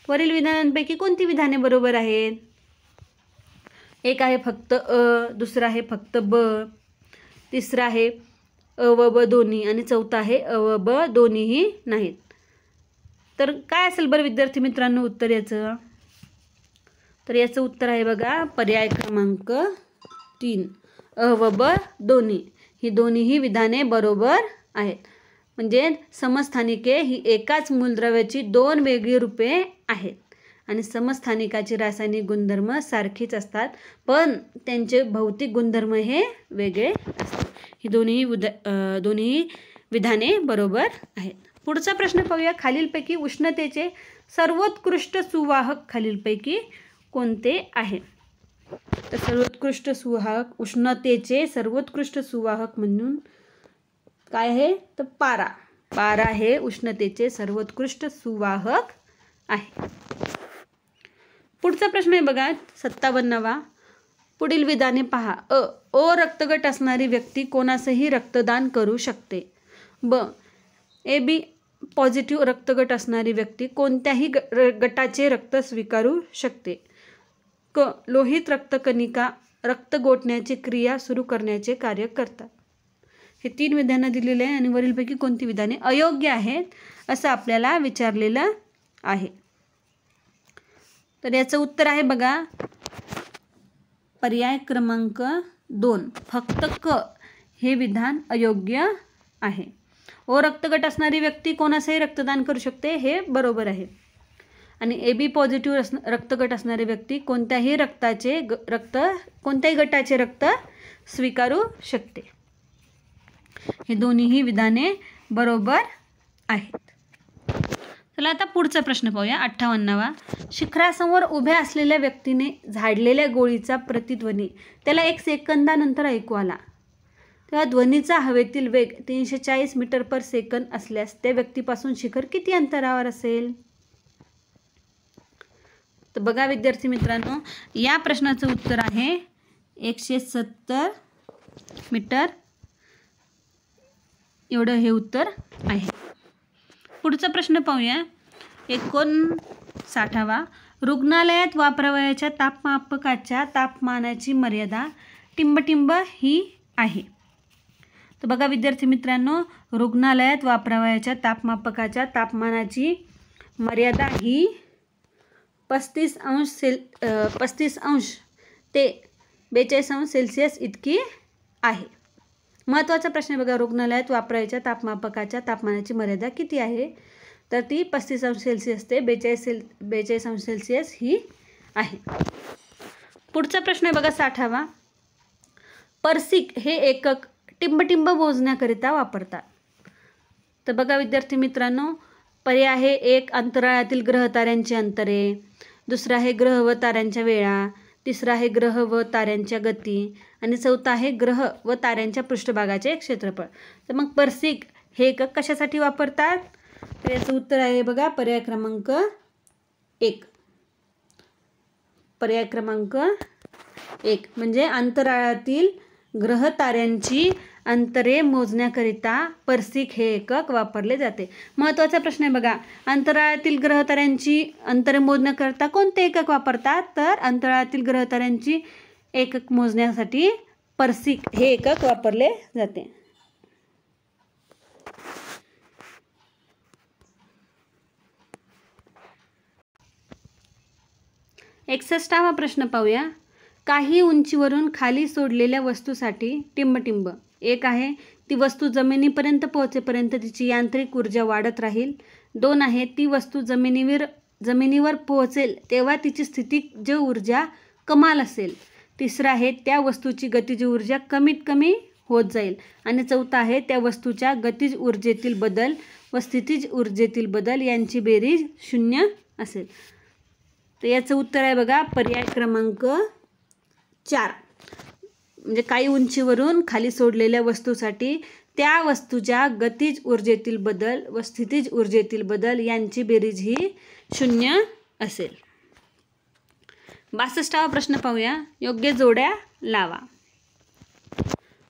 वरील विधानांपैकी कोणती विधाने बरोबर आहेत? एक आहे फक्त अ, दुसरं आहे फक्त ब, तिसरं आहे अ व ब दोन्ही आणि चौथं आहे अ व ब दोन्हीही नाहीत. तर काय असेल बरं विद्यार्थी मित्रांनो उत्तर याचं? तर याचं उत्तर आहे बघा पर्याय क्रमांक 3 अ व ब दोन्ही. ही दोन्हीही विधाने बरोबर आहेत. म्हणजे समस्थानिके ही एकाच मूलद्रव्याची 2 वेगळी रूपे आहेत आणि समस्थानिकाची रासायनिक गुणधर्म सारखीच असतात पण त्यांचे भौतिक गुणधर्म हे वेगळे असतात. ही दोन्ही विधाने बरोबर आहेत. पुढचा प्रश्न पाहूया. खालीलपैकी उष्णतेचे सर्वोत्कृष्ट सुवाहक खालीलपैकी कोणते आहे? तर सर्वोत्कृष्ट सुवाहक उष्णतेचे सर्वोत्कृष्ट सुवाहक म्हणून काय आहे? तर पारा हे उष्णतेचे सर्वोत्कृष्ट सुवाहक आहे. पुढचा प्रश्न आहे बघा 57वा. पुढील विधाने पहा. अ. ओ रक्तगट असणारी व्यक्ती कोणासही रक्तदान करू शकते. ब. AB पॉझिटिव्ह रक्तगट असणारी व्यक्ती कोणत्याही गटाचे रक्त स्वीकारू शकते. क. लोहित रक्तकणिका रक्त गोठण्याची क्रिया सुरू करण्याचे कार्य करतात. हे 3 विधानं दिलेले आहे आणि वरीलपैकी कोणती विधाने अयोग्य आहेत असं आपल्याला विचारलेलं आहे. तर याचं उत्तर आहे बघा पर्याय क्रमांक 2 फक्त क हे विधान अयोग्य आहे. ओ रक्तगट असणारी व्यक्ती कोणासही रक्तदान करू शकते हे बरोबर आहे. आणि AB पॉझिटिव्ह रक्तगट असणारी व्यक्ती कोणत्याही गटाचे रक्त स्वीकारू शकते. हे दोन्हीही विधाने बरोबर आहेत. चला आता पुढचा प्रश्न पाहूया 58वा. शिखरासमोर उभ्या असलेल्या व्यक्तीने झाडलेल्या गोळीचा प्रतिध्वनी त्याला 1 सेकंदानंतर ऐकू आला तेव्हा ध्वनीचा हवेतील वेग 340 मीटर पर सेकंद असल्यास त्या व्यक्तीपासून शिखर किती अंतरावर असेल? तर बघा विद्यार्थी मित्रांनो या प्रश्नाचं उत्तर आहे 170 मीटर एवढं हे उत्तर आहे. पुढचा प्रश्न पाहूया 59वा. रुग्णालयात वापरावयाच्या तापमापकाच्या तापमानाची मर्यादा टिंबटिंब ही आहे. तर बघा विद्यार्थी मित्रांनो रुग्णालयात वापरावयाच्या तापमापकाच्या तापमानाची मर्यादा ही 35 अंश ते 42 अंश सेल्सिअस इतकी आहे. महत्त्वाचा प्रश्न आहे बघा रुग्णालयात वापरायच्या तापमापकाच्या तापमानाची मर्यादा किती आहे? तर ती 35 अंश सेल्सिअस ते 42 अंश सेल्सिअस ही आहे. पुढचा प्रश्न आहे बघा 60वा. पर्सिक हे एकक टिंबटिंब मोजण्याकरिता वापरतात. तर बघा विद्यार्थी मित्रांनो पर्याय आहे 1 अंतराळातील ग्रह ताऱ्यांची अंतरे, दुसरा आहे ग्रह व ताऱ्यांच्या वेळा, तिसरा आहे ग्रह व ताऱ्यांच्या गती आणि चौथा आहे ग्रह व ताऱ्यांच्या पृष्ठभागाचे क्षेत्रफळ. तर मग पर्सिक हे एकक कशासाठी वापरतात? तर याचं उत्तर आहे बघा पर्याय क्रमांक 1. पर्याय क्रमांक 1 म्हणजे अंतराळातील ग्रह ताऱ्यांची अंतरे मोजण्याकरिता पर्सिक हे एकक वापरले जाते. महत्त्वाचा प्रश्न आहे बघा, अंतराळातील ग्रह ताऱ्यांची अंतरे मोजण्याकरिता कोणते एकक वापरतात? तर अंतराळातील ग्रह ताऱ्यांची एकक मोजण्यासाठी पर्सिक हे एकक वापरले जाते. 61वा प्रश्न पाहूया. काही उंचीवरून खाली सोडलेल्या वस्तूसाठी टिंबटिंब. 1 आहे ती वस्तू जमिनीपर्यंत पोहोचेपर्यंत तिची यांत्रिक ऊर्जा वाढत राहील. 2 आहे ती वस्तू जमिनीवर पोहोचेल तेव्हा तिची स्थितिज ऊर्जा कमाल असेल. 3 आहे त्या वस्तूची गतिज ऊर्जा कमीत कमी होत जाईल. आणि 4 आहे त्या वस्तूच्या गतिज ऊर्जेतील बदल व स्थितिज ऊर्जेतील बदल यांची बेरीज 0 असेल. तर याचं उत्तर आहे बघा पर्याय क्रमांक 4. म्हणजे काही उंचीवरून खाली सोडलेल्या वस्तूसाठी त्या वस्तूच्या गतिज ऊर्जेतील बदल व स्थितिज ऊर्जेतील बदल यांची बेरीज ही 0 असेल. 62वा प्रश्न पाहूया. योग्य जोड्या लावा.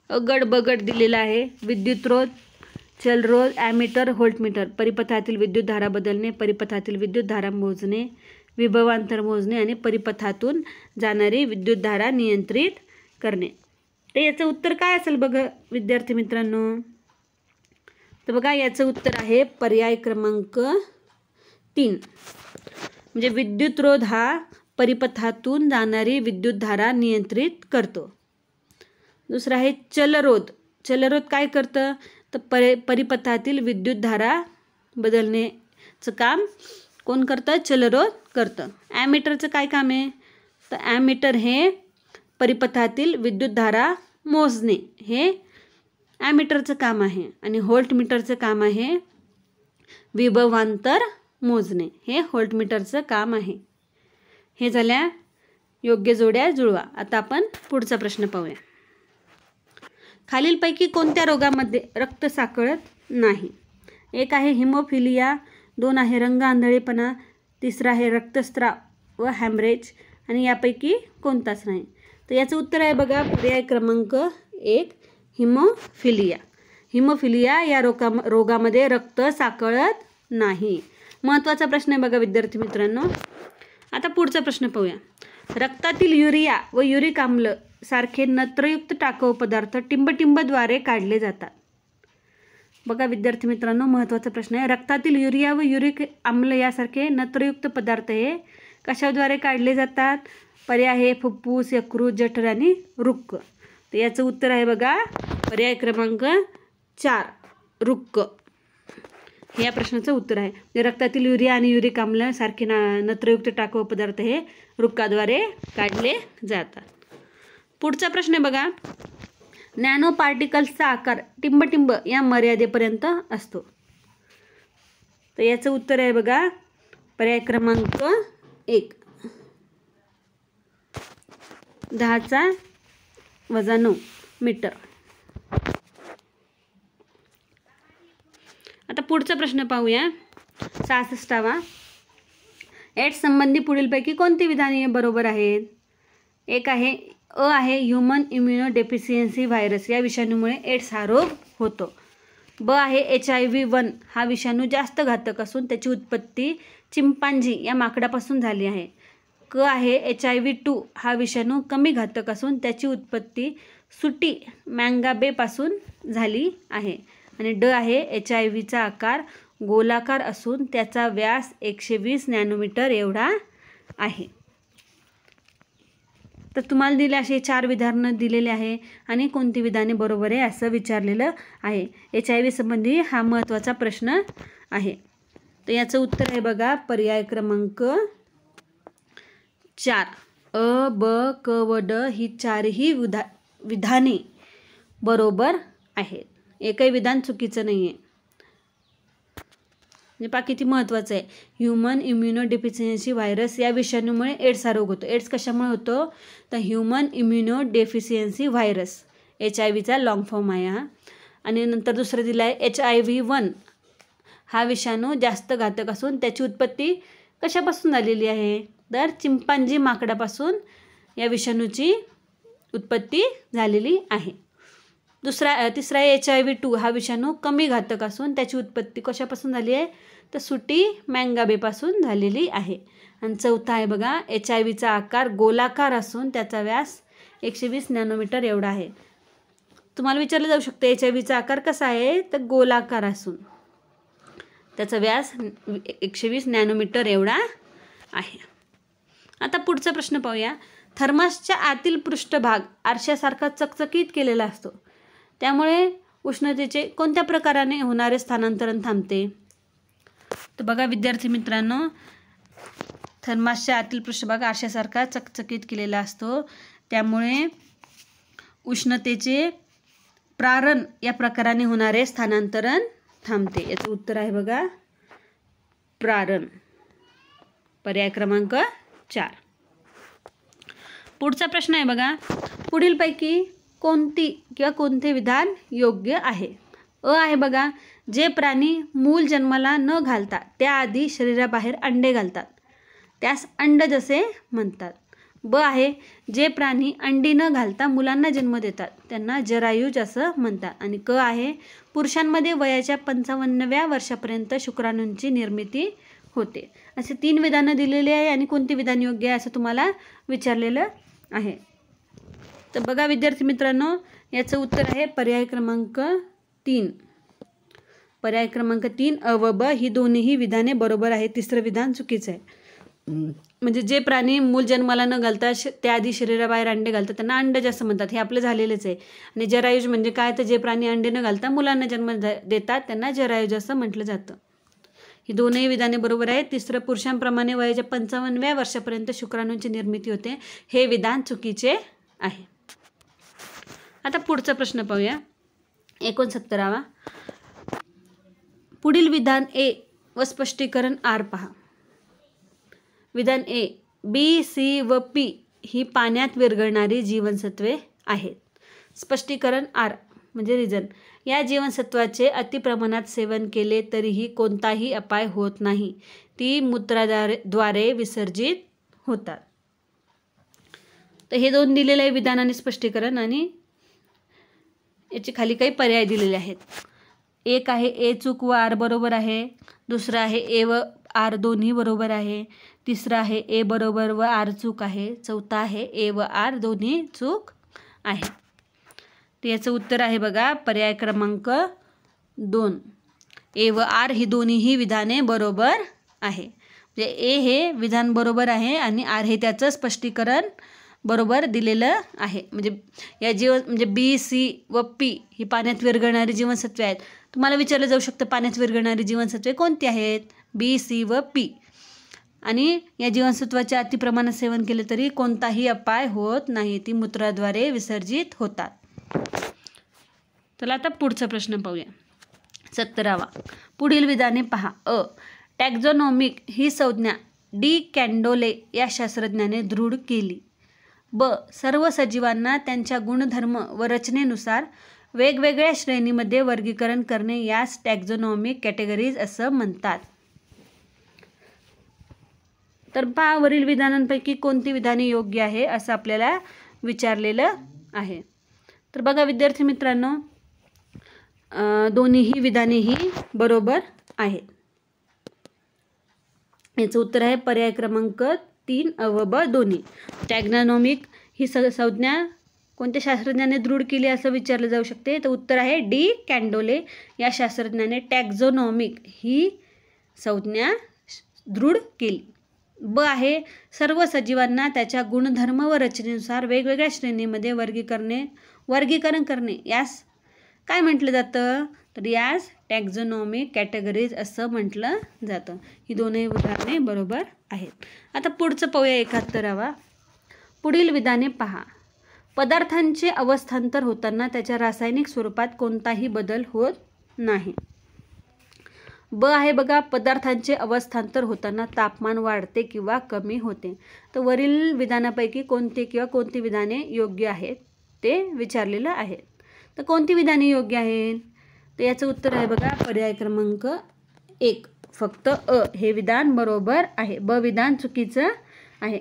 गड बगड दिलेला आहे. विद्युतरोध, चलरोध, ॲमीटर, व्होल्टमीटर, परिपथातील विद्युतधारा बदलणे, परिपथातील विद्युतधारा मोजणे, विभवांतर मोजणे आणि परिपथातून जाणारी विद्युतधारा नियंत्रित करणे. तर याचं उत्तर काय असेल बघा विद्यार्थी मित्रांनो? तर बघा याचं उत्तर आहे पर्याय क्रमांक 3. म्हणजे विद्युतरोध हा परिपथातून जाणारी विद्युतधारा नियंत्रित करतो. दुसरा आहे चलरोध. चलरोध काय करतं? तर परिपथातील विद्युतधारा बदलण्याचं काम कोण करतं? चलरोध करतं. ॲमीटरचं काय काम आहे? तर ॲमीटर हे परिपथातील विद्युतधारा मोजणे हे ॲमीटरचं काम आहे. आणि व्होल्टमीटरचं काम आहे विभवांतर मोजणे हे व्होल्टमीटरचं काम आहे. हे झाल्या योग्य जोड्या जुळवा. आता आपण पुढचा प्रश्न पाहूया. खालीलपैकी कोणत्या रोगामध्ये रक्त साकळत नाही? 1 आहे हिमोफिलिया, 2 आहे रंग आंधळेपणा, 3 आहे रक्तस्राव व हॅमरेज आणि यापैकी कोणताच नाही. तर याचं उत्तर आहे बघा पर्याय क्रमांक 1 हिमोफिलिया. हिमोफिलिया या रोगामध्ये रक्त साकळत नाही. महत्त्वाचा प्रश्न आहे बघा विद्यार्थी मित्रांनो. आता पुढचा प्रश्न पाहूया. रक्तातील युरिया व युरिक आम्ल सारखे नत्रयुक्त टाकाऊ पदार्थ टिंबटिंबद्वारे काढले जातात. बघा विद्यार्थी मित्रांनो महत्त्वाचा प्रश्न आहे. रक्तातील युरिया व युरिक आम्ल यासारखे नत्रयुक्त पदार्थ हे कशाद्वारे काढले जातात? पर्याय आहे फुफ्फुस, यकृत, जठर आणि वृक्क. तर याचं उत्तर आहे बघा पर्याय क्रमांक 4 वृक्क. हे या प्रश्नाचं उत्तर आहे. म्हणजे रक्तातील युरिया आणि युरिक आम्ल सारखे नत्रयुक्त टाकाऊ पदार्थ हे वृक्काद्वारे काढले जातात. पुढचा प्रश्न आहे बघा. नॅनो पार्टिकल्सचा आकार टिंबटिंब या मर्यादेपर्यंत असतो. तर याचं उत्तर आहे बघा पर्याय क्रमांक 1 10⁻⁹ मीटर. आता पुढचा प्रश्न पाहूया. 66वा. एड्स संबंधी पुढीलपैकी कोणती विधाने बरोबर आहेत? 1 आहे ह्यूमन इम्युनो डेफिशियन्सी व्हायरस या विषाणूमुळे एड्स हा रोग होतो. ब आहे HIV-1 हा विषाणू जास्त घातक असून त्याची उत्पत्ती चिंपांझी या माकडापासून झाली आहे. क आहे HIV-2 हा विषाणू कमी घातक असून त्याची उत्पत्ती सुटी मँगाबेपासून झाली आहे. आणि ड आहे HIV-चा आकार गोलाकार असून त्याचा व्यास 120 नॅनोमीटर एवढा आहे. तर तुम्हाला दिले असे 4 विधानं दिलेले आहे आणि कोणती विधाने बरोबर आहे असं विचारलेलं आहे. HIV संबंधी हा महत्त्वाचा प्रश्न आहे. तर याचं उत्तर आहे बघा पर्याय क्रमांक 4. अ, ब, क व ड ही 4ही विधाने बरोबर आहेत. एकही विधान चुकीचं नाही आहे. म्हणजे पहा किती महत्त्वाचं आहे. ह्युमन इम्युनो डेफिशियन्सी व्हायरस या विषाणूमुळे एड्स हा रोग होतो. एड्स कशामुळे होतो? तर human immuno deficiency virus, HIV long form आहे हा. आणि नंतर दुसरं दिलं आहे HIV-1. हा विषाणू जास्त घातक असून त्याची उत्पत्ती कशापासून झालेली आहे? तर चिंपांजी माकडापासून या विषाणूची उत्पत्ती झालेली आहे. तिसरा HIV-2. हा विषाणू कमी घातक असून त्याची उत्पत्ती कशापासून झाली आहे? तर सुटी मँगाबेपासून झालेली आहे. आणि चौथा आहे बघा, HIV आकार गोलाकार असून त्याचा व्यास 120 नॅनोमीटर एवढा आहे. तुम्हाला विचारलं जाऊ शकतं HIV आकार कसा आहे? तर गोलाकार असून त्याचा व्यास 120 नॅनोमीटर एवढा आहे. आता पुढचा प्रश्न पाहूया. थर्मासच्या आतील पृष्ठभाग आरशासारखा चकचकीत केलेला असतो, त्यामुळे उष्णतेचे कोणत्या प्रकाराने होणारे स्थानांतरण थांबते? तर बघा विद्यार्थी मित्रांनो, थर्मासच्या आतील पृष्ठभाग आरशासारखा चकचकीत केलेला असतो, त्यामुळे उष्णतेचे प्रारण या प्रकाराने होणारे स्थानांतरण थांबते. याचं उत्तर आहे बघा प्रारण, पर्याय क्रमांक 4. पुढचा प्रश्न आहे बघा, पुढीलपैकी कोणती किंवा कोणते विधान योग्य आहे? आहे बघा, जे प्राणी मूल जन्माला न घालता त्याआधी शरीराबाहेर अंडे घालतात त्यास अंडजसे म्हणतात. आहे, जे प्राणी अंडी न घालता मुलांना जन्म देतात त्यांना जरायुज असं म्हणतात. आणि आहे, पुरुषांमध्ये वयाच्या 55व्या वर्षापर्यंत शुक्राणूंची निर्मिती होते. असे 3 विधानं दिलेली आहे आणि कोणती विधान योग्य आहे असं तुम्हाला विचारलेलं आहे. तर बघा विद्यार्थी मित्रांनो, याचं उत्तर आहे पर्याय क्रमांक 3. पर्याय क्रमांक 3 अ व ब ही दोन्हीही विधाने बरोबर आहे. तिसरं विधान चुकीचं आहे. म्हणजे जे प्राणी मूल जन्माला न घालता त्याआधी शरीराबाहेर अंडे घालतात त्यांना अंडज असं म्हणतात, हे आपलं झालेलंच आहे. आणि जरायुज म्हणजे काय? तर जे प्राणी अंडे न घालता मुलांना जन्म देतात त्यांना जरायुज असं म्हटलं जातं. ही दोनही विधाने बरोबर आहेत. तिसरं, पुरुषांप्रमाणे वयाच्या 55व्या वर्षापर्यंत शुक्राणूंची निर्मिती होते, हे विधान चुकीचे आहे. आता पुढचा प्रश्न पाहूया. 69वा. पुढील विधान ए व स्पष्टीकरण आर पहा. विधान ए, बी, सी व पी ही पाण्यात विरघळणारी जीवनसत्वे आहेत. स्पष्टीकरण आर म्हणजे रिझन, या जीवनसत्वाचे अतिप्रमाणात सेवन केले तरीही कोणताही अपाय होत नाही, ती मूत्राद्वारे विसर्जित होतात. तर हे 2 दिलेले आहे विधान आणि स्पष्टीकरण, आणि याचे खाली काही पर्याय दिलेले आहेत. एक आहे ए चूक व आर बरोबर आहे. दुसरं आहे ए व आर दोन्ही बरोबर आहे. तिसरं आहे ए बरोबर व आर चूक आहे. चौथं आहे ए व आर दोन्ही चूक आहे. तर याचं उत्तर आहे बघा पर्याय क्रमांक 2. ए व आर ही दोन्हीही विधाने बरोबर आहे. म्हणजे ए हे विधान बरोबर आहे आणि आर हे त्याचं स्पष्टीकरण बरोबर दिलेलं आहे. म्हणजे बी, सी व पी ही पाण्यात विरघळणारी जीवनसत्वे आहेत. तुम्हाला विचारलं जाऊ शकतं पाण्यात विरघळणारी जीवनसत्वे कोणती आहेत? बी, सी व पी. आणि या जीवनसत्वाचे अतिप्रमाणात सेवन केले तरी कोणताही अपाय होत नाही, ती मूत्राद्वारे विसर्जित होतात. चला आता पुढचा प्रश्न पाहूया. 70वा. पुढील विधाने पहा. अ, टॅक्झॉनॉमिक ही संज्ञा डी कॅन्डोले या शास्त्रज्ञाने दृढ केली. ब, सर्व सजीवांना त्यांच्या गुणधर्म व रचनेनुसार वेगवेगळ्या श्रेणीमध्ये वर्गीकरण करणे यास टॅक्झॉनॉमिक कॅटेगरीज असं म्हणतात. तर पहा, वरील विधानांपैकी कोणती विधाने योग्य आहे असं आपल्याला विचारलेलं आहे. तर बघा विद्यार्थी मित्रांनो, दोन्हीही विधानेही बरोबर आहेत. याचं उत्तर आहे पर्याय क्रमांक 3 अ व ब दोन्ही. टॅक्झॉनॉमिक ही संज्ञा कोणत्या शास्त्रज्ञाने दृढ केली असं विचारलं जाऊ शकते. तर उत्तर आहे डी कॅन्डोले या शास्त्रज्ञाने टॅक्झॉनॉमिक ही संज्ञा दृढ केली. ब आहे, सर्व सजीवांना त्याच्या गुणधर्म व रचनेनुसार वेगवेगळ्या श्रेणीमध्ये वर्गीकरण करणे यास काय म्हटलं जातं? तर यास टॅक्झॉनॉमिक कॅटेगरीज असं म्हटलं जातं. ही दोन्ही विधाने बरोबर आहेत. आता पुढचं पाहूया 71वा. पुढील विधाने पहा. पदार्थांचे अवस्थांतर होताना त्याच्या रासायनिक स्वरूपात कोणताही बदल होत नाही. ब आहे बघा, पदार्थांचे अवस्थांतर होताना तापमान वाढते किंवा कमी होते. तर वरील विधानापैकी कोणते किंवा कोणती विधाने योग्य आहेत ते विचारलेलं आहे. तर कोणती विधाने योग्य आहेत? तर याचं उत्तर आहे बघा पर्याय क्रमांक 1, फक्त अ हे विधान बरोबर आहे. ब विधान चुकीचं आहे.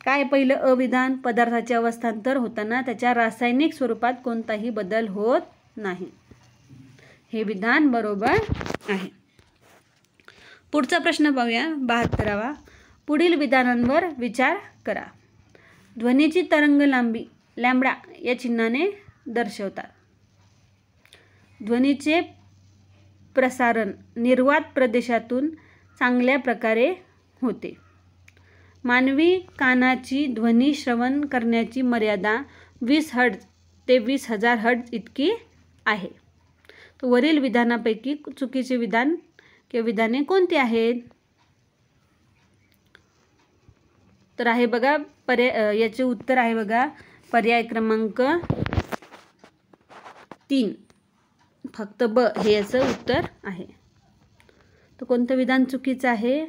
काय पहिलं अ विधान? पदार्थाचे अवस्थांतर होताना त्याच्या रासायनिक स्वरूपात कोणताही बदल होत नाही. हे विधान बरोबर आहे. पुढचा प्रश्न पाहूया 72वा. पुढील विधानांवर विचार करा. ध्वनीची तरंग लांबी लॅम्बडा या चिन्हाने दर्शवतात. ध्वनीचे प्रसारण निर्वात प्रदेशातून चांगल्या प्रकारे होते. मानवी कानाची ध्वनी श्रवण करण्याची मर्यादा 20 हर्ट्ज ते 20,000 हर्ट्ज इतकी आहे. तर वरील विधानापैकी चुकीचे विधान किंवा विधाने कोणती आहेत? तर आहे बघा याचे उत्तर आहे बघा पर्याय क्रमांक 3, फक्त ब हे याचं उत्तर आहे. तर कोणतं विधान चुकीचं आहे?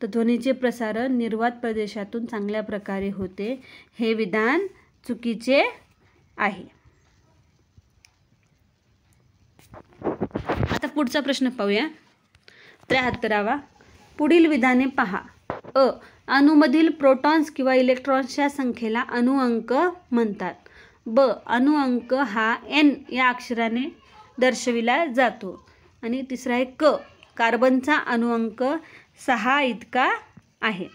तर ध्वनीचे प्रसारण निर्वात प्रदेशातून चांगल्या प्रकारे होते हे विधान चुकीचे आहे. आता पुढचा प्रश्न पाहूया 73वा. पुढील विधाने पहा. अ अणूमधील प्रोटॉन्स किंवा इलेक्ट्रॉन्सच्या संख्येला अणुअंक म्हणतात. ब अणुअंक हा n या अक्षराने दर्शविला जातो. आणि तिसरा आहे क कार्बनचा अणुअंक 6 इतका आहे.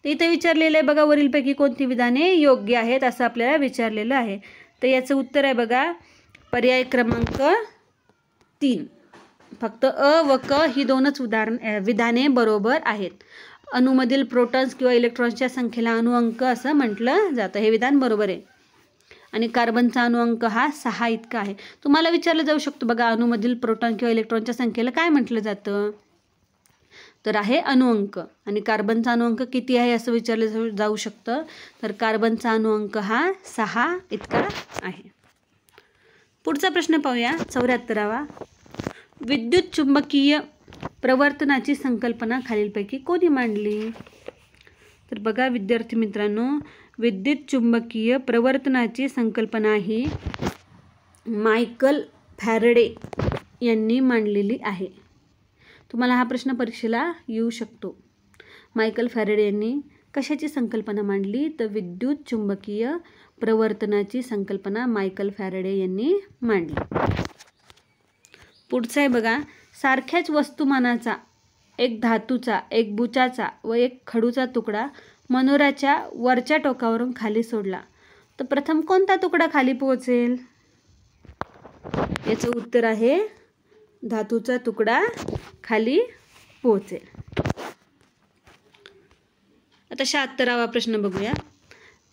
तर इथे विचारलेलं आहे बघा वरीलपैकी कोणती विधाने योग्य आहेत असं आपल्याला विचारलेलं आहे. तर याचं उत्तर आहे बघा पर्याय क्रमांक 3, फक्त अ व क ही दोनच विधाने बरोबर आहेत. अणूमधील प्रोटॉन्स किंवा इलेक्ट्रॉन्सच्या संख्येला अणुअंक असं म्हटलं जातं. हे विधान बरोबर आहे. आणि कार्बनचा अणुअंक हा 6 इतका आहे. तुम्हाला विचारलं जाऊ शकतो बघा अणूमधील प्रोटॉन किंवा इलेक्ट्रॉनच्या संख्येला काय म्हटलं जातं? तर आहे अणुअंक. आणि कार्बनचा अणुअंक किती आहे असं विचारलं जाऊ शकतं. तर कार्बनचा अणुअंक हा 6 इतका आहे. पुढचा प्रश्न पाहूया 74वा. विद्युत चुंबकीय प्रवर्तनाची संकल्पना खालीलपैकी कोणी मांडली? तर बघा विद्यार्थी मित्रांनो, विद्युत चुंबकीय प्रवर्तनाची संकल्पना ही मायकल फॅरेडे यांनी मांडलेली आहे. तुम्हाला हा प्रश्न परीक्षेला येऊ शकतो. मायकल फॅरेडे यांनी कशाची संकल्पना मांडली? तर विद्युत चुंबकीय प्रवर्तनाची संकल्पना मायकल फॅरेडे यांनी मांडली. पुढचं आहे बघा. सारख्याच वस्तुमानाचा एक धातूचा, एक बुचाचा व एक खडूचा तुकडा मनोराच्या वरच्या टोकावरून खाली सोडला तर प्रथम कोणता तुकडा खाली पोहोचेल? याचं उत्तर आहे धातूचा तुकडा खाली पोहोचेल. आता 76वा प्रश्न बघूया.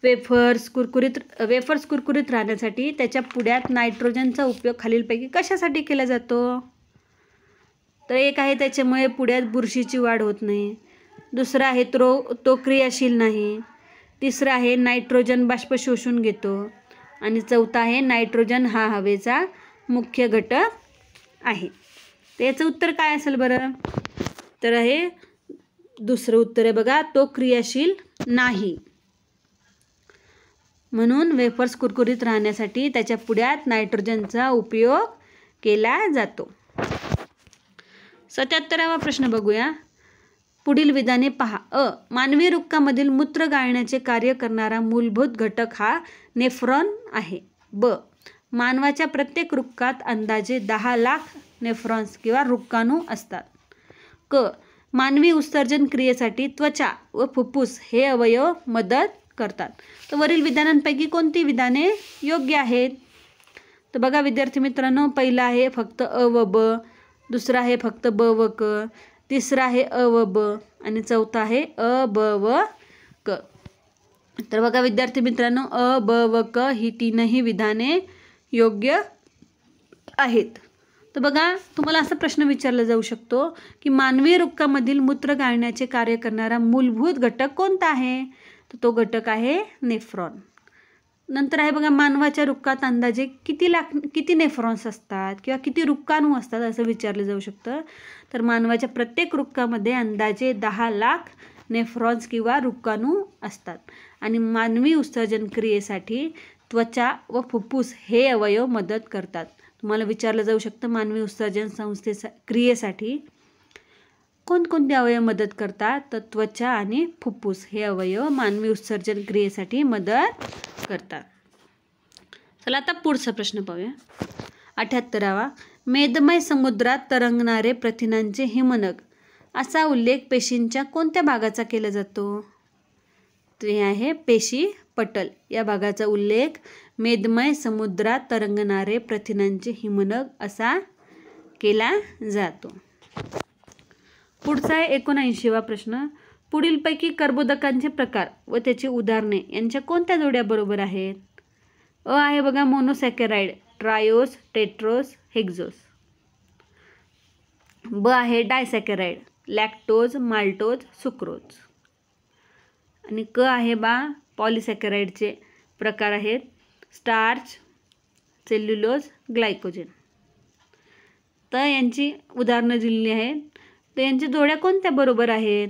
वेफर्स कुरकुरीत राहण्यासाठी त्याच्या पुड्यात नायट्रोजनचा उपयोग खालीलपैकी कशासाठी केला जातो? तर एक आहे त्याच्यामुळे पुड्यात बुरशीची वाढ होत नाही. दुसरा आहे तो क्रियाशील नाही. तिसरा आहे नायट्रोजन बाष्प शोषून घेतो. आणि चौथा आहे नायट्रोजन हा हवेचा मुख्य घटक आहे. तर याचं उत्तर काय असेल बरं? तर हे दुसरं उत्तर आहे बघा तो क्रियाशील नाही. म्हणून वेफर्स कुरकुरीत राहण्यासाठी त्याच्या पुड्यात नायट्रोजनचा उपयोग केला जातो. 77वा प्रश्न बघूया. पुढील विधाने पहा. अ मानवी वृक्कामधील मूत्र गाळण्याचे कार्य करणारा मूलभूत घटक हा नेफ्रॉन आहे. ब मानवाच्या प्रत्येक वृक्कात अंदाजे 10 लाख नेफ्रॉन्स किंवा वृक्काणू असतात. क मानवी उत्सर्जन क्रियेसाठी त्वचा व फुफ्फुस हे अवयव मदत करतात. तर वरील विधानांपैकी कोणती विधाने योग्य आहेत? तर बघा विद्यार्थी मित्रांनो, पहिला आहे फक्त अ व ब, दुसरा आहे फक्त ब व क, तिसरा आहे अ व ब आणि चौथा आहे अ ब व क. तर बघा विद्यार्थी मित्रांनो, अ ब व क ही तीनही विधाने योग्य आहेत. तर बघा तुम्हाला असा प्रश्न विचारला जाऊ शकतो की मानवी वृक्कामधील मूत्र गाळण्याचे कार्य करणारा मूलभूत घटक कोणता आहे? तर तो घटक आहे नेफ्रॉन. नंतर आहे बघा, मानवाच्या रुक्कात अंदाजे किती नेफ्रॉन्स असतात किंवा किती रुक्काणू असतात असं विचारलं जाऊ शकतं. तर मानवाच्या प्रत्येक रुक्कामध्ये अंदाजे 10 लाख नेफ्रॉन्स किंवा रुक्काणू असतात. आणि मानवी उत्सर्जन क्रियेसाठी त्वचा व फुफ्फुस हे अवयव मदत करतात. तुम्हाला विचारलं जाऊ शकतं मानवी उत्सर्जन क्रियेसाठी कोणकोणते अवयव मदत करतात. तर त्वचा आणि फुफ्फुस हे अवयव मानवी उत्सर्जन क्रियेसाठी मदत करतात. चला आता पुढचा प्रश्न पाहूया. 78वा, मेदमय समुद्रात तरंगणारे प्रथिनांचे हिमनग असा उल्लेख पेशींच्या कोणत्या भागाचा केला जातो? तर हे आहे पेशी पटल. या भागाचा उल्लेख मेदमय समुद्रात तरंगणारे प्रथिनांचे हिमनग असा केला जातो. पुढचा आहे 79वा प्रश्न. पुढीलपैकी कर्बोदकांचे प्रकार व त्याची उदाहरणे यांच्या कोणत्या जोड्या बरोबर आहेत? अ आहे बघा मोनोसॅकराइड, ट्रायोस, टेट्रोस, हेक्झोस. ब आहे डायसॅकराइड, लॅक्टोज, माल्टोज, सुक्रोज. आणि क आहे पॉलिसॅकराइडचे प्रकार आहेत स्टार्च, सेल्युलोज, ग्लायकोजन. तर यांची उदाहरणं दिलेली आहेत. तर यांची जोड्या कोणत्या बरोबर आहेत?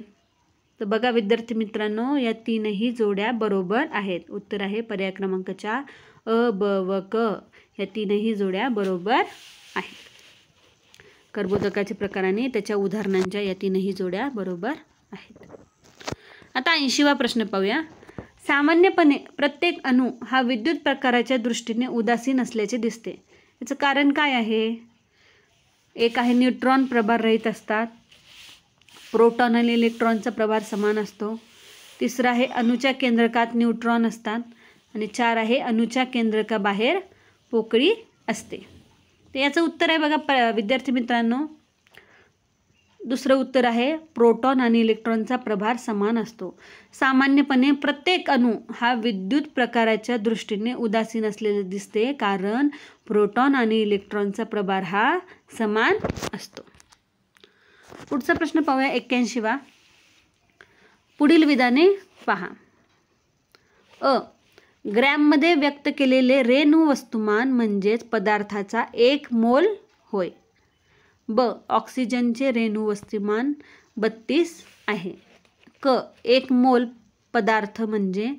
तर बघा विद्यार्थी मित्रांनो, या तीनही जोड्या बरोबर आहेत. उत्तर आहे पर्याय क्रमांक 4 अ, ब व क या तीनही जोड्या बरोबर आहेत. कर्बोदकाचे प्रकार आणि त्याच्या उदाहरणांच्या या तीनही जोड्या बरोबर आहेत. आता 80वा प्रश्न पाहूया. सामान्यपणे प्रत्येक अणू हा विद्युत प्रकाराच्या दृष्टीने उदासीन असल्याचे दिसते. याचं कारण काय आहे? एक आहे न्यूट्रॉन प्रभार रहित असतात. प्रोटॉन आणि इलेक्ट्रॉनचा प्रभार समान असतो. तिसरं आहे अणूच्या केंद्रकात न्यूट्रॉन असतात. आणि 4 आहे अणूच्या केंद्रकाबाहेर पोकळी असते. तर याचं उत्तर आहे बघा विद्यार्थी मित्रांनो, दुसरं उत्तर आहे प्रोटॉन आणि इलेक्ट्रॉनचा प्रभार समान असतो. सामान्यपणे प्रत्येक अणू हा विद्युत प्रकाराच्या दृष्टीने उदासीन असलेले दिसते कारण प्रोटॉन आणि इलेक्ट्रॉनचा प्रभार हा समान असतो. पुढचा प्रश्न पाहूया 81वा. पुढील विधाने पहा. अ, ग्रॅममध्ये व्यक्त केलेले रेणू वस्तुमान म्हणजेच पदार्थाचा 1 मोल होय. ब, ऑक्सिजनचे रेणू वस्तुमान 32 आहे. क, 1 मोल पदार्थ म्हणजे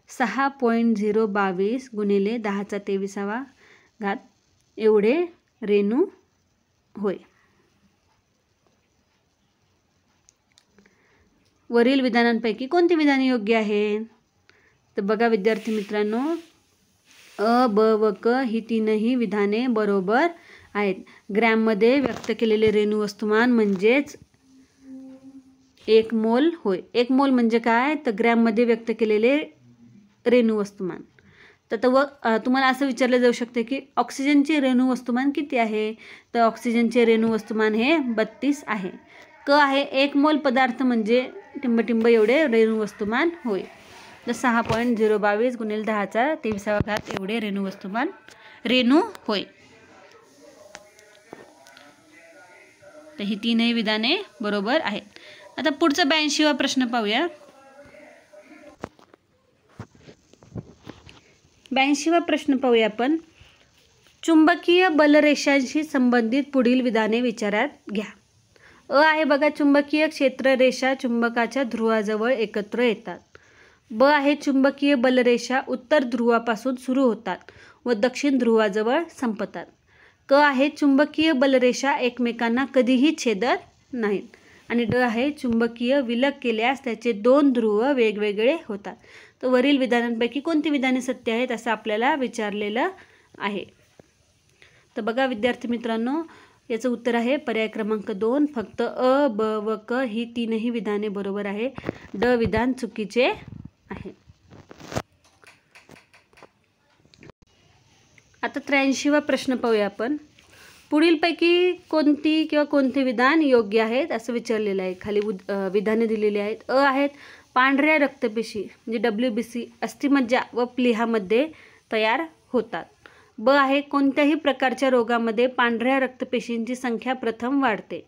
6.022 गुणिले 1023 एवढे रेणू होय. वरील विधानांपैकी कोणती विधाने योग्य आहेत? तर बघा विद्यार्थी मित्रांनो, अ, ब व क ही तीनही विधाने बरोबर आहेत. ग्रॅममध्ये व्यक्त केलेले रेणू वस्तुमान म्हणजेच 1 मोल होय. 1 मोल म्हणजे काय? तर ग्रॅममध्ये व्यक्त केलेले रेणू वस्तुमान. तर तुम्हाला असं विचारलं जाऊ शकते की ऑक्सिजनचे रेणू वस्तुमान किती आहे? तर ऑक्सिजनचे रेणू वस्तुमान हे 32 आहे. क आहे 1 मोल पदार्थ म्हणजे टिंबटिंब एवढे रेणू वस्तुमान होय. तर 6.022 गुणिले 1023 एवढे रेणू होय. तर ही तीनही विधाने बरोबर आहेत. आता पुढचा 82वा प्रश्न पाहूया. 82वा प्रश्न पाहूया आपण. चुंबकीय बलरेषांशी संबंधित पुढील विधाने विचारात घ्या. अ आहे बघा चुंबकीय क्षेत्र रेषा चुंबकाच्या ध्रुवाजवळ एकत्र येतात. ब आहे चुंबकीय बलरेषा उत्तर ध्रुवापासून सुरू होतात व दक्षिण ध्रुवाजवळ संपतात. क आहे चुंबकीय बलरेषा एकमेकांना कधीही छेदत नाहीत. आणि ड आहे चुंबकीय विलग केल्यास त्याचे 2 ध्रुव वेगवेगळे होतात. तर वरील विधानांपैकी कोणती विधाने सत्य आहेत असं आपल्याला विचारलेलं आहे. तर बघा विद्यार्थी मित्रांनो, याचं उत्तर आहे पर्याय क्रमांक 2. फक्त अ, ब व क ही तीनही विधाने बरोबर आहे. ड विधान चुकीचे आहे. आता 83वा प्रश्न पाहूया आपण. पुढीलपैकी कोणती किंवा कोणते विधान योग्य आहेत असं विचारलेलं आहे. खाली विधाने दिलेली आहेत. अ आहेत पांढऱ्या रक्तपेशी म्हणजे WBC अस्थिमज्जा व प्लीहामध्ये तयार होतात. ब आहे कोणत्याही प्रकारच्या रोगामध्ये पांढऱ्या रक्तपेशींची संख्या प्रथम वाढते.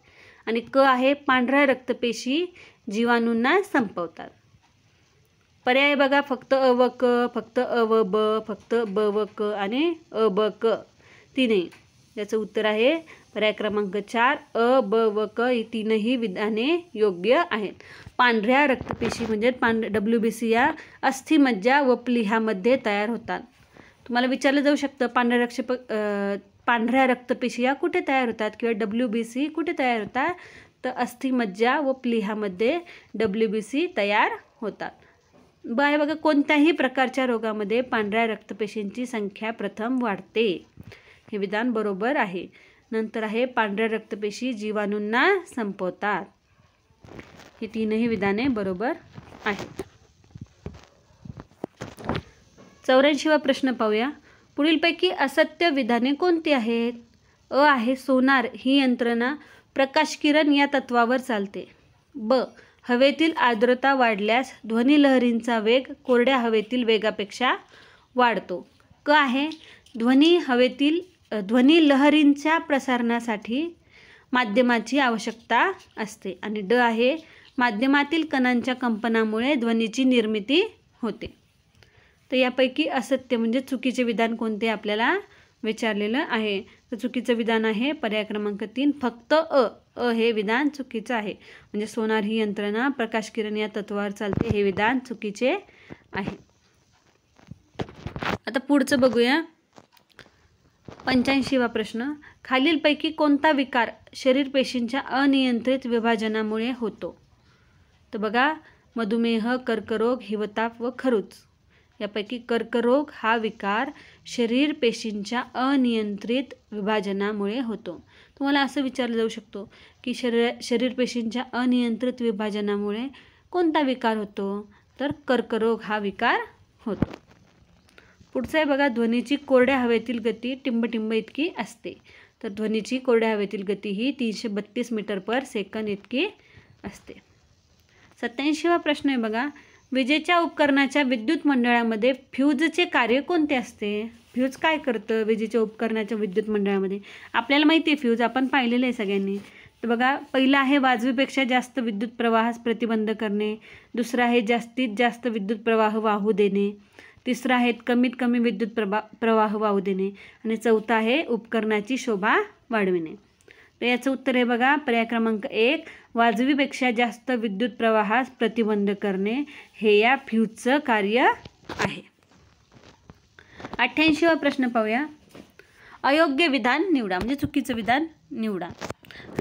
आणि क आहे पांढऱ्या रक्तपेशी जीवाणूंना संपवतात. पर्याय बघा, फक्त अ व क, फक्त अ व ब, फक्त ब व क आणि अ ब क तीनही. याचं उत्तर आहे पर्याय क्रमांक 4 अ ब व क ही तीनही विधाने योग्य आहेत. पांढऱ्या रक्तपेशी म्हणजे WBC या अस्थिमज्जा व प्लीहामध्ये तयार होतात. तुम्हाला विचारलं जाऊ शकतं पांढऱ्या रक्तपेशी या कुठे तयार होतात किंवा WBC कुठे तयार होतात, तर अस्थिमज्जा व प्लीहामध्ये WBC तयार होतात. आहे बघा, कोणत्याही प्रकारच्या रोगामध्ये पांढऱ्या रक्तपेशींची संख्या प्रथम वाढते. हे विधान बरोबर आहे. नंतर आहे पांढऱ्या रक्तपेशी जीवाणूंना संपवतात. ही तीनही विधाने बरोबर आहेत. 84वा प्रश्न पाहूया. पुढीलपैकी असत्य विधाने कोणती आहेत? अ आहे सोनार ही यंत्रणा प्रकाशकिरण या तत्वावर चालते. ब हवेतील आर्द्रता वाढल्यास ध्वनिलहरींचा वेग कोरड्या हवेतील वेगापेक्षा वाढतो. क आहे ध्वनिलहरींच्या प्रसारणासाठी माध्यमाची आवश्यकता असते. आणि ड आहे माध्यमातील कणांच्या कंपनामुळे ध्वनीची निर्मिती होते. तर यापैकी असत्य म्हणजे चुकीचे विधान कोणते आपल्याला विचारलेलं आहे. तर चुकीचं विधान आहे पर्याय क्रमांक 3 फक्त अ हे विधान चुकीचं आहे. म्हणजे सोनार ही यंत्रणा प्रकाशकिरण या तत्वावर चालते हे विधान चुकीचे आहे. आता पुढचं बघूया. 85वा प्रश्न. खालीलपैकी कोणता विकार शरीर पेशींच्या अनियंत्रित विभाजनामुळे होतो? तर बघा, मधुमेह, कर्करोग, हिवताप व खरूज. यापैकी कर्करोग हा विकार शरीर पेशींच्या अनियंत्रित विभाजनामुळे होतो. तुम्हाला असं विचारलं जाऊ शकतो की शरीर पेशींच्या अनियंत्रित विभाजनामुळे कोणता विकार होतो? तर कर्करोग हा विकार होतो. पुढचं आहे बघा, ध्वनीची कोरड्या हवेतील गती टिंबटिंब इतकी असते. तर ध्वनीची कोरड्या हवेतील गती ही 332 मीटर पर सेकंद इतकी असते. 87वा प्रश्न आहे बघा, विजेच्या उपकरणाच्या विद्युत मंडळामध्ये फ्यूजचे कार्य कोणते असते? फ्यूज काय करतं विजेच्या उपकरणाच्या विद्युत मंडळामध्ये? आपल्याला माहिती आहे फ्यूज, आपण पाहिलेलं आहे सगळ्यांनी. तर बघा, पहिलं आहे वाजवीपेक्षा जास्त विद्युत प्रवाहास प्रतिबंध करणे. दुसरं आहे जास्तीत जास्त विद्युत प्रवाह वाहू देणे. तिसरं आहे कमीत कमी विद्युत प्रवाह वाहू देणे. आणि चौथं आहे उपकरणाची शोभा वाढविणे. तर याचं उत्तर आहे बघा पर्याय क्रमांक 1 वाजवीपेक्षा जास्त विद्युत प्रवाहास प्रतिबंध करणे हे या फ्यूजचं कार्य आहे. 88वा प्रश्न पाहूया. अयोग्य विधान निवडा म्हणजे चुकीचं विधान निवडा.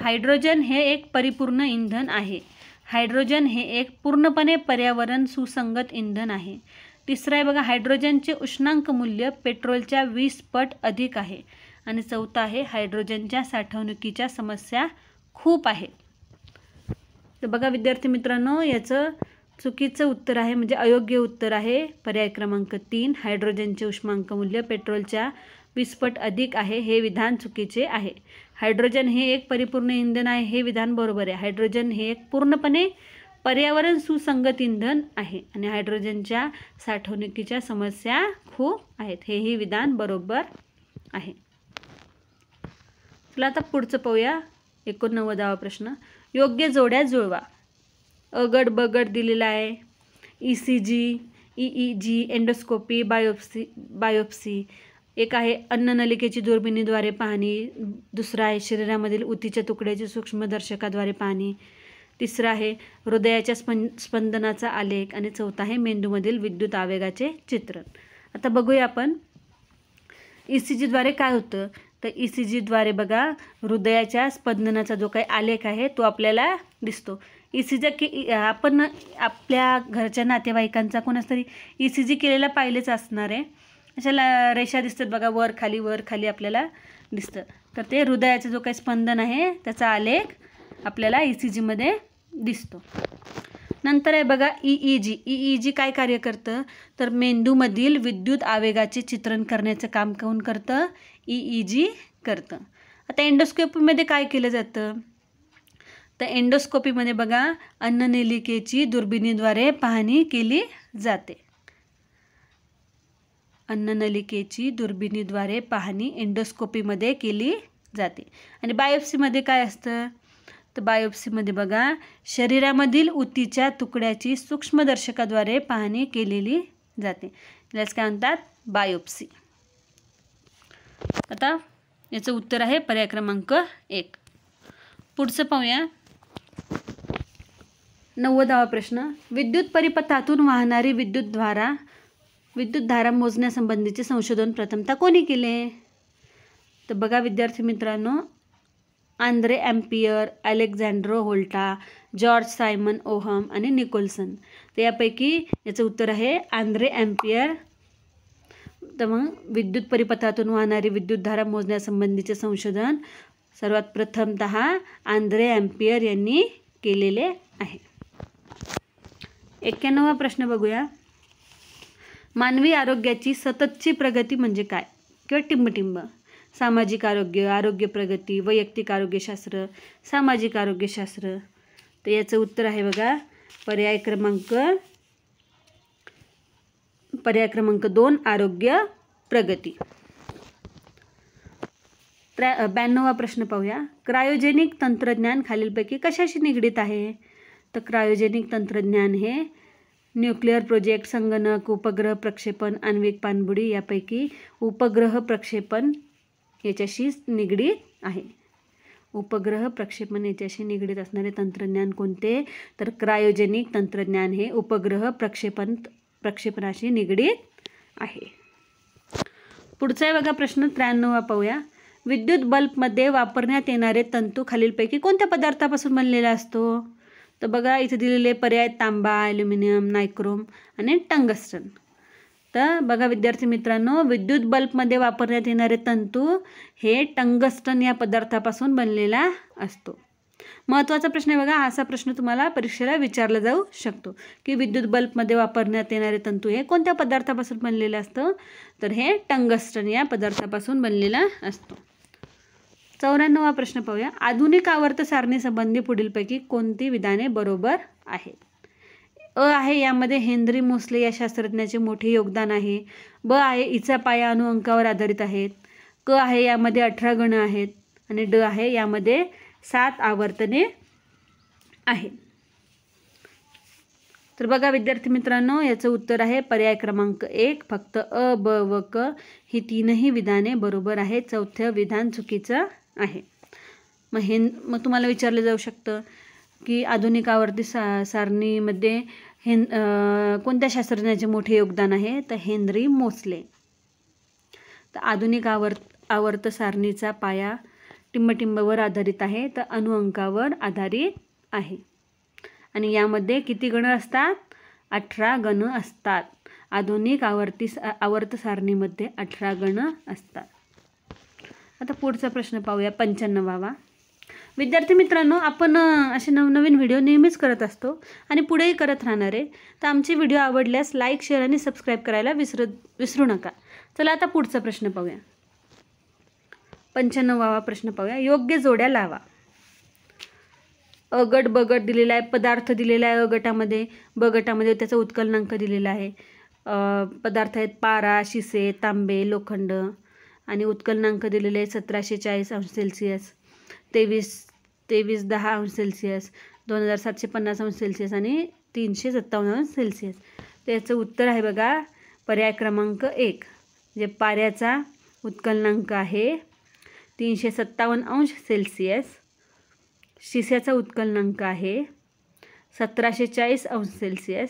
हायड्रोजन हे एक परिपूर्ण इंधन आहे. हायड्रोजन हे एक पूर्णपणे पर्यावरण सुसंगत इंधन आहे. तिसरं आहे बघा, हायड्रोजनचे उष्णांक मूल्य पेट्रोलच्या 20 पट अधिक आहे. आणि चौथा आहे हायड्रोजनच्या साठवणुकीच्या समस्या खूप आहेत. तर बघा विद्यार्थी मित्रांनो, याचं चुकीचं उत्तर आहे म्हणजे अयोग्य उत्तर आहे पर्याय क्रमांक 3 हायड्रोजनचे उष्मांक मूल्य पेट्रोलच्या 20 पट अधिक आहे हे विधान चुकीचे आहे. हायड्रोजन हे एक परिपूर्ण इंधन आहे हे विधान बरोबर आहे. हायड्रोजन हे एक पूर्णपणे पर्यावरण सुसंगत इंधन आहे आणि हायड्रोजनच्या साठवणुकीच्या समस्या खूप आहेत हेही विधान बरोबर आहे. चला आता पुढचं पाहूया. 89वा प्रश्न. योग्य जोड्या जुळवा. अ गट ब गट दिलेला आहे. ECG, EEG, endoscopy, biopsy. एक आहे अन्ननलिकेची दुर्बिणीद्वारे पाहणी. दुसरा आहे शरीरामधील उतीच्या तुकड्याची सूक्ष्मदर्शकाद्वारे पाहणी. तिसरा आहे हृदयाच्या स्पंदनाचा आलेख. आणि चौथा आहे मेंदूमधील विद्युत आवेगाचे चित्रण. आता बघूया आपण ECGद्वारे काय होतं. तर ECGद्वारे बघा हृदयाच्या स्पंदनाचा जो काही आलेख आहे तो आपल्याला दिसतो. ECG आपण आपल्या घरच्या नातेवाईकांचा कोणाच तरी ECG केलेला पाहिलेच असणार आहे. अशा रेषा दिसतात बघा वर खाली आपल्याला दिसतं. तर ते हृदयाचं जो काही स्पंदन आहे त्याचा आलेख आपल्याला ECGमध्ये दिसतो. नंतर आहे बघा EEG काय कार्य करतं. तर मेंदूमधील विद्युत आवेगाचे चित्रण करण्याचं काम कोण करतं? EEG करतं. आता एंडोस्कोपीमध्ये काय केलं जातं. तर एंडोस्कोपीमध्ये बघा अन्ननलिकेची दुर्बिणीद्वारे पाहणी केली जाते. अन्ननलिकेची दुर्बिणीद्वारे पाहणी एंडोस्कोपीमध्ये केली जाते. आणि बायोप्सीमध्ये काय असतं. तर बायोप्सीमध्ये बघा शरीरामधील ऊतीच्या तुकड्याची सूक्ष्मदर्शकाद्वारे पाहणी केलेली जाते, यालाच काय म्हणतात बायोप्सी. आता याचं उत्तर आहे पर्याय क्रमांक 1. पुढचं पाहूया 90वा प्रश्न. विद्युत परिपथातून वाहणारी विद्युतधारा मोजण्यासंबंधीचे संशोधन प्रथमतः कोणी केले? तर बघा विद्यार्थी मित्रांनो, Andre Ampere, Alessandro Volta, George Simon Ohm आणि निकोलसन. तर यापैकी याचं उत्तर आहे आंद्रे एम्पियर. तर मग विद्युत परिपथातून वाहणारी विद्युतधारा मोजण्यासंबंधीचे संशोधन सर्वात प्रथमतः आंद्रे एम्पियर यांनी केलेले आहे. 91वा प्रश्न बघूया. मानवी आरोग्याची सततची प्रगती म्हणजे काय किंवा टिंबटिंब. सामाजिक आरोग्य, आरोग्य प्रगती, वैयक्तिक आरोग्यशास्त्र, सामाजिक आरोग्यशास्त्र. तर याचं उत्तर आहे बघा पर्याय क्रमांक 2 आरोग्य प्रगती. 92वा प्रश्न पाहूया. क्रायोजेनिक तंत्रज्ञान खालीलपैकी कशाशी निगडीत आहे? तर क्रायोजेनिक तंत्रज्ञान हे न्यूक्लिअर प्रोजेक्ट, संगणक, उपग्रह प्रक्षेपण, आण्विक पाणबुडी यापैकी उपग्रह प्रक्षेपण याच्याशी निगडीत आहे. उपग्रह प्रक्षेपण याच्याशी निगडीत असणारे तंत्रज्ञान कोणते? तर क्रायोजेनिक तंत्रज्ञान हे उपग्रह प्रक्षेपणाशी निगडीत आहे. पुढचा आहे बघा प्रश्न 93वा पाहूया. विद्युत बल्बमध्ये वापरण्यात येणारे तंतू खालीलपैकी कोणत्या पदार्थापासून बनलेला असतो? तर बघा इथे दिलेले पर्याय तांबा, ॲल्युमिनियम, नायक्रोम आणि टंगस्टन. तर बघा विद्यार्थी मित्रांनो, विद्युत बल्बमध्ये वापरण्यात येणारे तंतू हे टंगस्टन या पदार्थापासून बनलेला असतो. महत्त्वाचा प्रश्न आहे बघा, असा प्रश्न तुम्हाला परीक्षेला विचारला जाऊ शकतो की विद्युत बल्बमध्ये वापरण्यात येणारे तंतू हे कोणत्या पदार्थापासून बनलेलं असतं? तर हे टंगस्टन या पदार्थापासून बनलेला असतो. 94वा प्रश्न पाहूया. आधुनिक आवर्त सारणी संबंधी पुढीलपैकी कोणती विधाने बरोबर आहेत? अ आहे यामध्ये हेनरी मोसले या शास्त्रज्ञाचे मोठे योगदान आहे. ब आहे हिचा पाया अणुअंकावर आधारित आहेत. क आहे यामध्ये 18 गण आहेत आणि ड आहे यामध्ये 7 आवर्तने आहेत. तर बघा विद्यार्थी मित्रांनो, याचं उत्तर आहे पर्याय क्रमांक 1. फक्त अ, ब व क ही तीनही विधाने बरोबर आहेत. चौथं विधान चुकीचं आहे. मग तुम्हाला विचारलं जाऊ शकतं की आधुनिक आवर्ती सारणीमध्ये कोणत्या शास्त्रज्ञाचे मोठे योगदान आहे? तर हेनरी मोसले. तर आधुनिक आवर्त सारणीचा पाया टिंबटिंबवर आधारित आहे, तर अणुअंकावर आधारित आहे. आणि यामध्ये किती गण असतात? 18 गण असतात. आधुनिक आवर्त सारणीमध्ये 18 गण असतात. आता पुढचा प्रश्न पाहूया 95वा. विद्यार्थी मित्रांनो, आपण असे नवनवीन व्हिडिओ नेहमीच करत असतो आणि पुढेही करत राहणार आहे. तर आमचे व्हिडिओ आवडल्यास लाईक, शेअर आणि सबस्क्राईब करायला विसरू नका. चला आता पुढचा प्रश्न पाहूया. 95वा प्रश्न पाहूया. योग्य जोड्या लावा. अ गट, ब गट दिलेला आहे. पदार्थ दिलेला आहे अ गटामध्ये. ब गटामध्ये त्याचा उत्कलनांक दिलेला आहे. पदार्थ आहेत पारा, शिसे, तांबे, लोखंड आणि उत्कलनांक दिलेले आहेत 1740 अंश सेल्सिअस, 2310 अंश सेल्सिअस, 2750 अंश सेल्सिअस आणि 357 अंश सेल्सिअस. तर याचं उत्तर आहे बघा पर्याय क्रमांक 1. जे पाऱ्याचा उत्कलनांक आहे 357 अंश सेल्सिअस, शिस्याचा उत्कलनांक आहे 1740 अंश सेल्सिअस,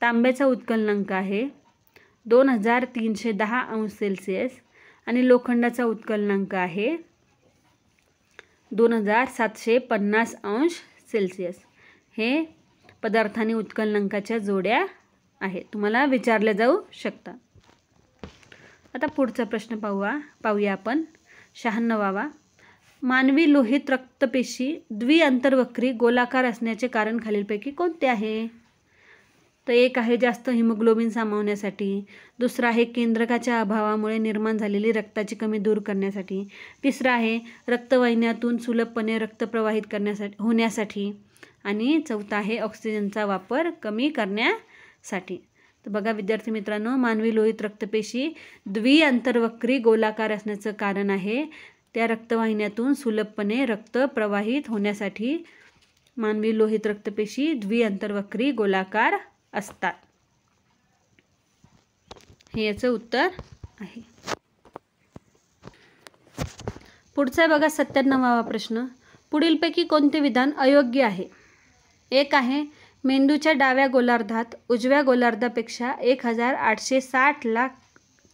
तांब्याचा उत्कलनांक आहे 2310 अंश सेल्सिअस आणि लोखंडाचा उत्कलनांक आहे 2750 अंश सेल्सिअस. हे पदार्थांनी उत्कलनांकाच्या जोड्या आहेत. तुम्हाला विचारल्या जाऊ शकतात. आता पुढचा प्रश्न पाहूया आपण 96वा. मानवी लोहित रक्तपेशी द्विअंतर्वक्री गोलाकार असण्याचे कारण खालीलपैकी कोणते आहे? तर एक आहे जास्त हिमोग्लोबिन सामावण्यासाठी, दुसरा आहे केंद्रकाच्या अभावामुळे निर्माण झालेली रक्ताची कमी दूर करण्यासाठी, तिसरा आहे रक्तवाहिन्यातून सुलभपणे रक्त प्रवाहित होण्यासाठी आणि चौथा आहे ऑक्सिजनचा वापर कमी करण्यासाठी. तर बघा विद्यार्थी मित्रांनो, मानवी लोहित रक्तपेशी द्विअंतर्वक्री गोलाकार असण्याचं कारण आहे त्या रक्तवाहिन्यातून सुलभपणे रक्त प्रवाहित होण्यासाठी मानवी लोहित रक्तपेशी द्विअंतर्वक्री गोलाकार असतात. हे याचं उत्तर आहे. पुढचा बघा 97वा प्रश्न. पुढीलपैकी कोणते विधान अयोग्य आहे? एक आहे मेंदूच्या डाव्या गोलार्धात उजव्या गोलार्धापेक्षा 1860 लाख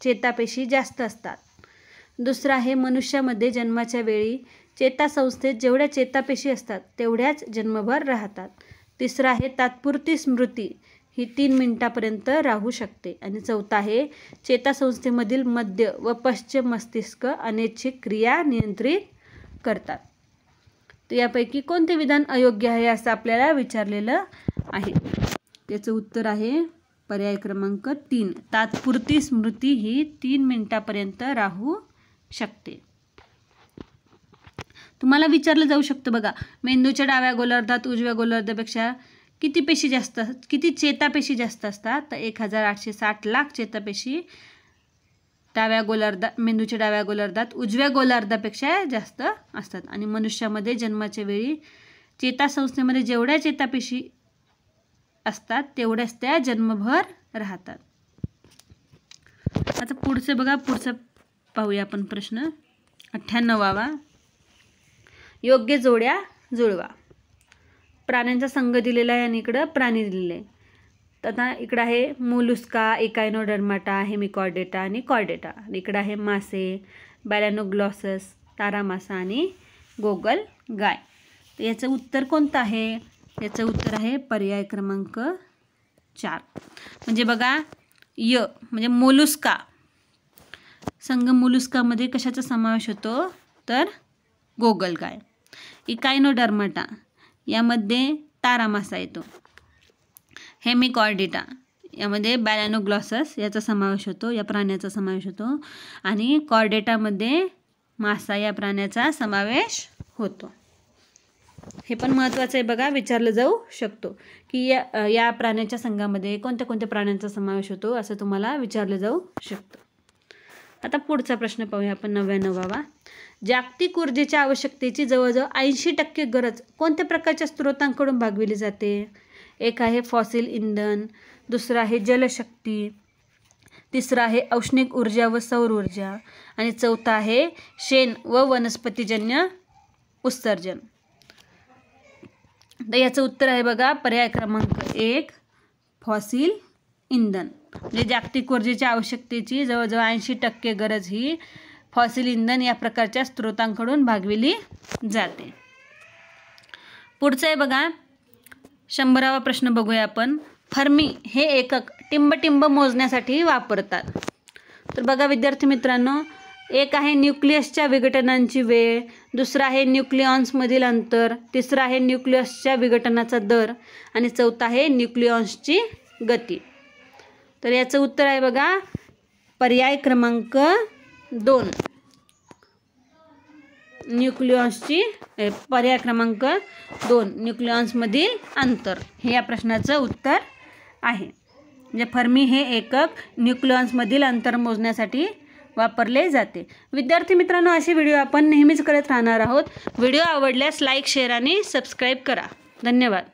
चेतापेशी जास्त असतात. दुसरा आहे मनुष्यामध्ये जन्माच्या वेळी चेतासंस्थेत जेवढ्या चेतापेशी असतात तेवढ्याच जन्मभर राहतात. तिसरा आहे तात्पुरती स्मृती ही 3 मिनिटापर्यंत राहू शकते. आणि चौथा आहे चेतासंस्थेमधील मध्य व पश्चिम मस्तिष्क अनैच्छिक क्रिया नियंत्रित करतात. तर यापैकी कोणते विधान अयोग्य आहे असं आपल्याला विचारलेलं आहे. त्याचं उत्तर आहे पर्याय क्रमांक 3. तात्पुरती स्मृती ही 3 मिनिटापर्यंत राहू शकते. तुम्हाला विचारलं जाऊ शकतं बघा, मेंदूच्या डाव्या गोलार्धात उजव्या गोलार्धापेक्षा किती चेतापेशी जास्त असतात? तर 1860 लाख चेतापेशी मेंदूच्या डाव्या गोलार्धात उजव्या गोलार्धापेक्षा जास्त असतात. आणि मनुष्यामध्ये जन्माच्या वेळी चेतासंस्थेमध्ये जेवढ्या चेतापेशी असतात तेवढ्याच त्या जन्मभर राहतात. आता पुढचं पाहूया आपण प्रश्न 98वा. योग्य जोड्या जुळवा. प्राण्यांचा संघ दिलेला आहे आणि इकडं प्राणी दिलेले आहे. तर आता इकडं आहे मोलुस्का, एकायनोडर्माटा, हेमिकॉर्डेटा आणि कॉर्डेटा. आणि इकडं आहे मासे, बॅलॅनोग्लॉसस, तारा मासा आणि गोगल गाय. तर याचं उत्तर कोणतं आहे? याचं उत्तर आहे पर्याय क्रमांक 4. म्हणजे बघा म्हणजे मोलुस्का संघ मोलुस्कामध्ये कशाचा समावेश होतो? तर गोगल गाय. इकायनोडर्माटा यामध्ये तारा मासा येतो. हेमिकॉर्डेटा यामध्ये बॅलॅनोग्लॉसस याचा समावेश होतो, या प्राण्याचा समावेश होतो. आणि कॉर्डेटामध्ये मासा या प्राण्याचा समावेश होतो. हे पण महत्त्वाचं आहे बघा, विचारलं जाऊ शकतो की या प्राण्याच्या संघामध्ये कोणत्या कोणत्या प्राण्यांचा समावेश होतो असं तुम्हाला विचारलं जाऊ शकतं. आता पुढचा प्रश्न पाहूया आपण 99वा. जागतिक ऊर्जेच्या आवश्यकतेची जवळजवळ 80% गरज कोणत्या प्रकारच्या स्रोतांकडून भागविली जाते? एक आहे फॉसिल इंधन, दुसरं आहे जलशक्ती, तिसरं आहे औष्णिक ऊर्जा व सौर ऊर्जा आणि चौथा आहे शेण व वनस्पतीजन्य उत्सर्जन. तर याचं उत्तर आहे बघा पर्याय क्रमांक 1 फॉसिल इंधन. म्हणजे जागतिक ऊर्जेच्या आवश्यकतेची जवळजवळ 80% गरज ही फॉसिल इंधन या प्रकारच्या स्रोतांकडून भागविली जाते. पुढचं आहे बघा 100वा प्रश्न बघूया आपण. फर्मी हे एकक टिंब मोजण्यासाठी वापरतात. तर बघा विद्यार्थी मित्रांनो, एक आहे न्यूक्लियसच्या विघटनांची वेळ, दुसरा आहे न्यूक्लिऑन्समधील अंतर, तिसरा आहे न्यूक्लियसच्या विघटनाचा दर आणि चौथा आहे न्यूक्लिऑन्सची गती. तर याचं उत्तर आहे बघा पर्याय क्रमांक 2 पर्याय क्रमांक 2 न्यूक्लिऑन्समधील अंतर हे या प्रश्नाचं उत्तर आहे. म्हणजे फर्मी हे एकक न्यूक्लिऑन्समधील अंतर मोजण्यासाठी वापरले जाते. विद्यार्थी मित्रांनो, असे व्हिडिओ आपण नेहमीच करत राहणार आहोत. व्हिडिओ आवडल्यास लाईक, शेअर आणि सबस्क्राईब करा. धन्यवाद.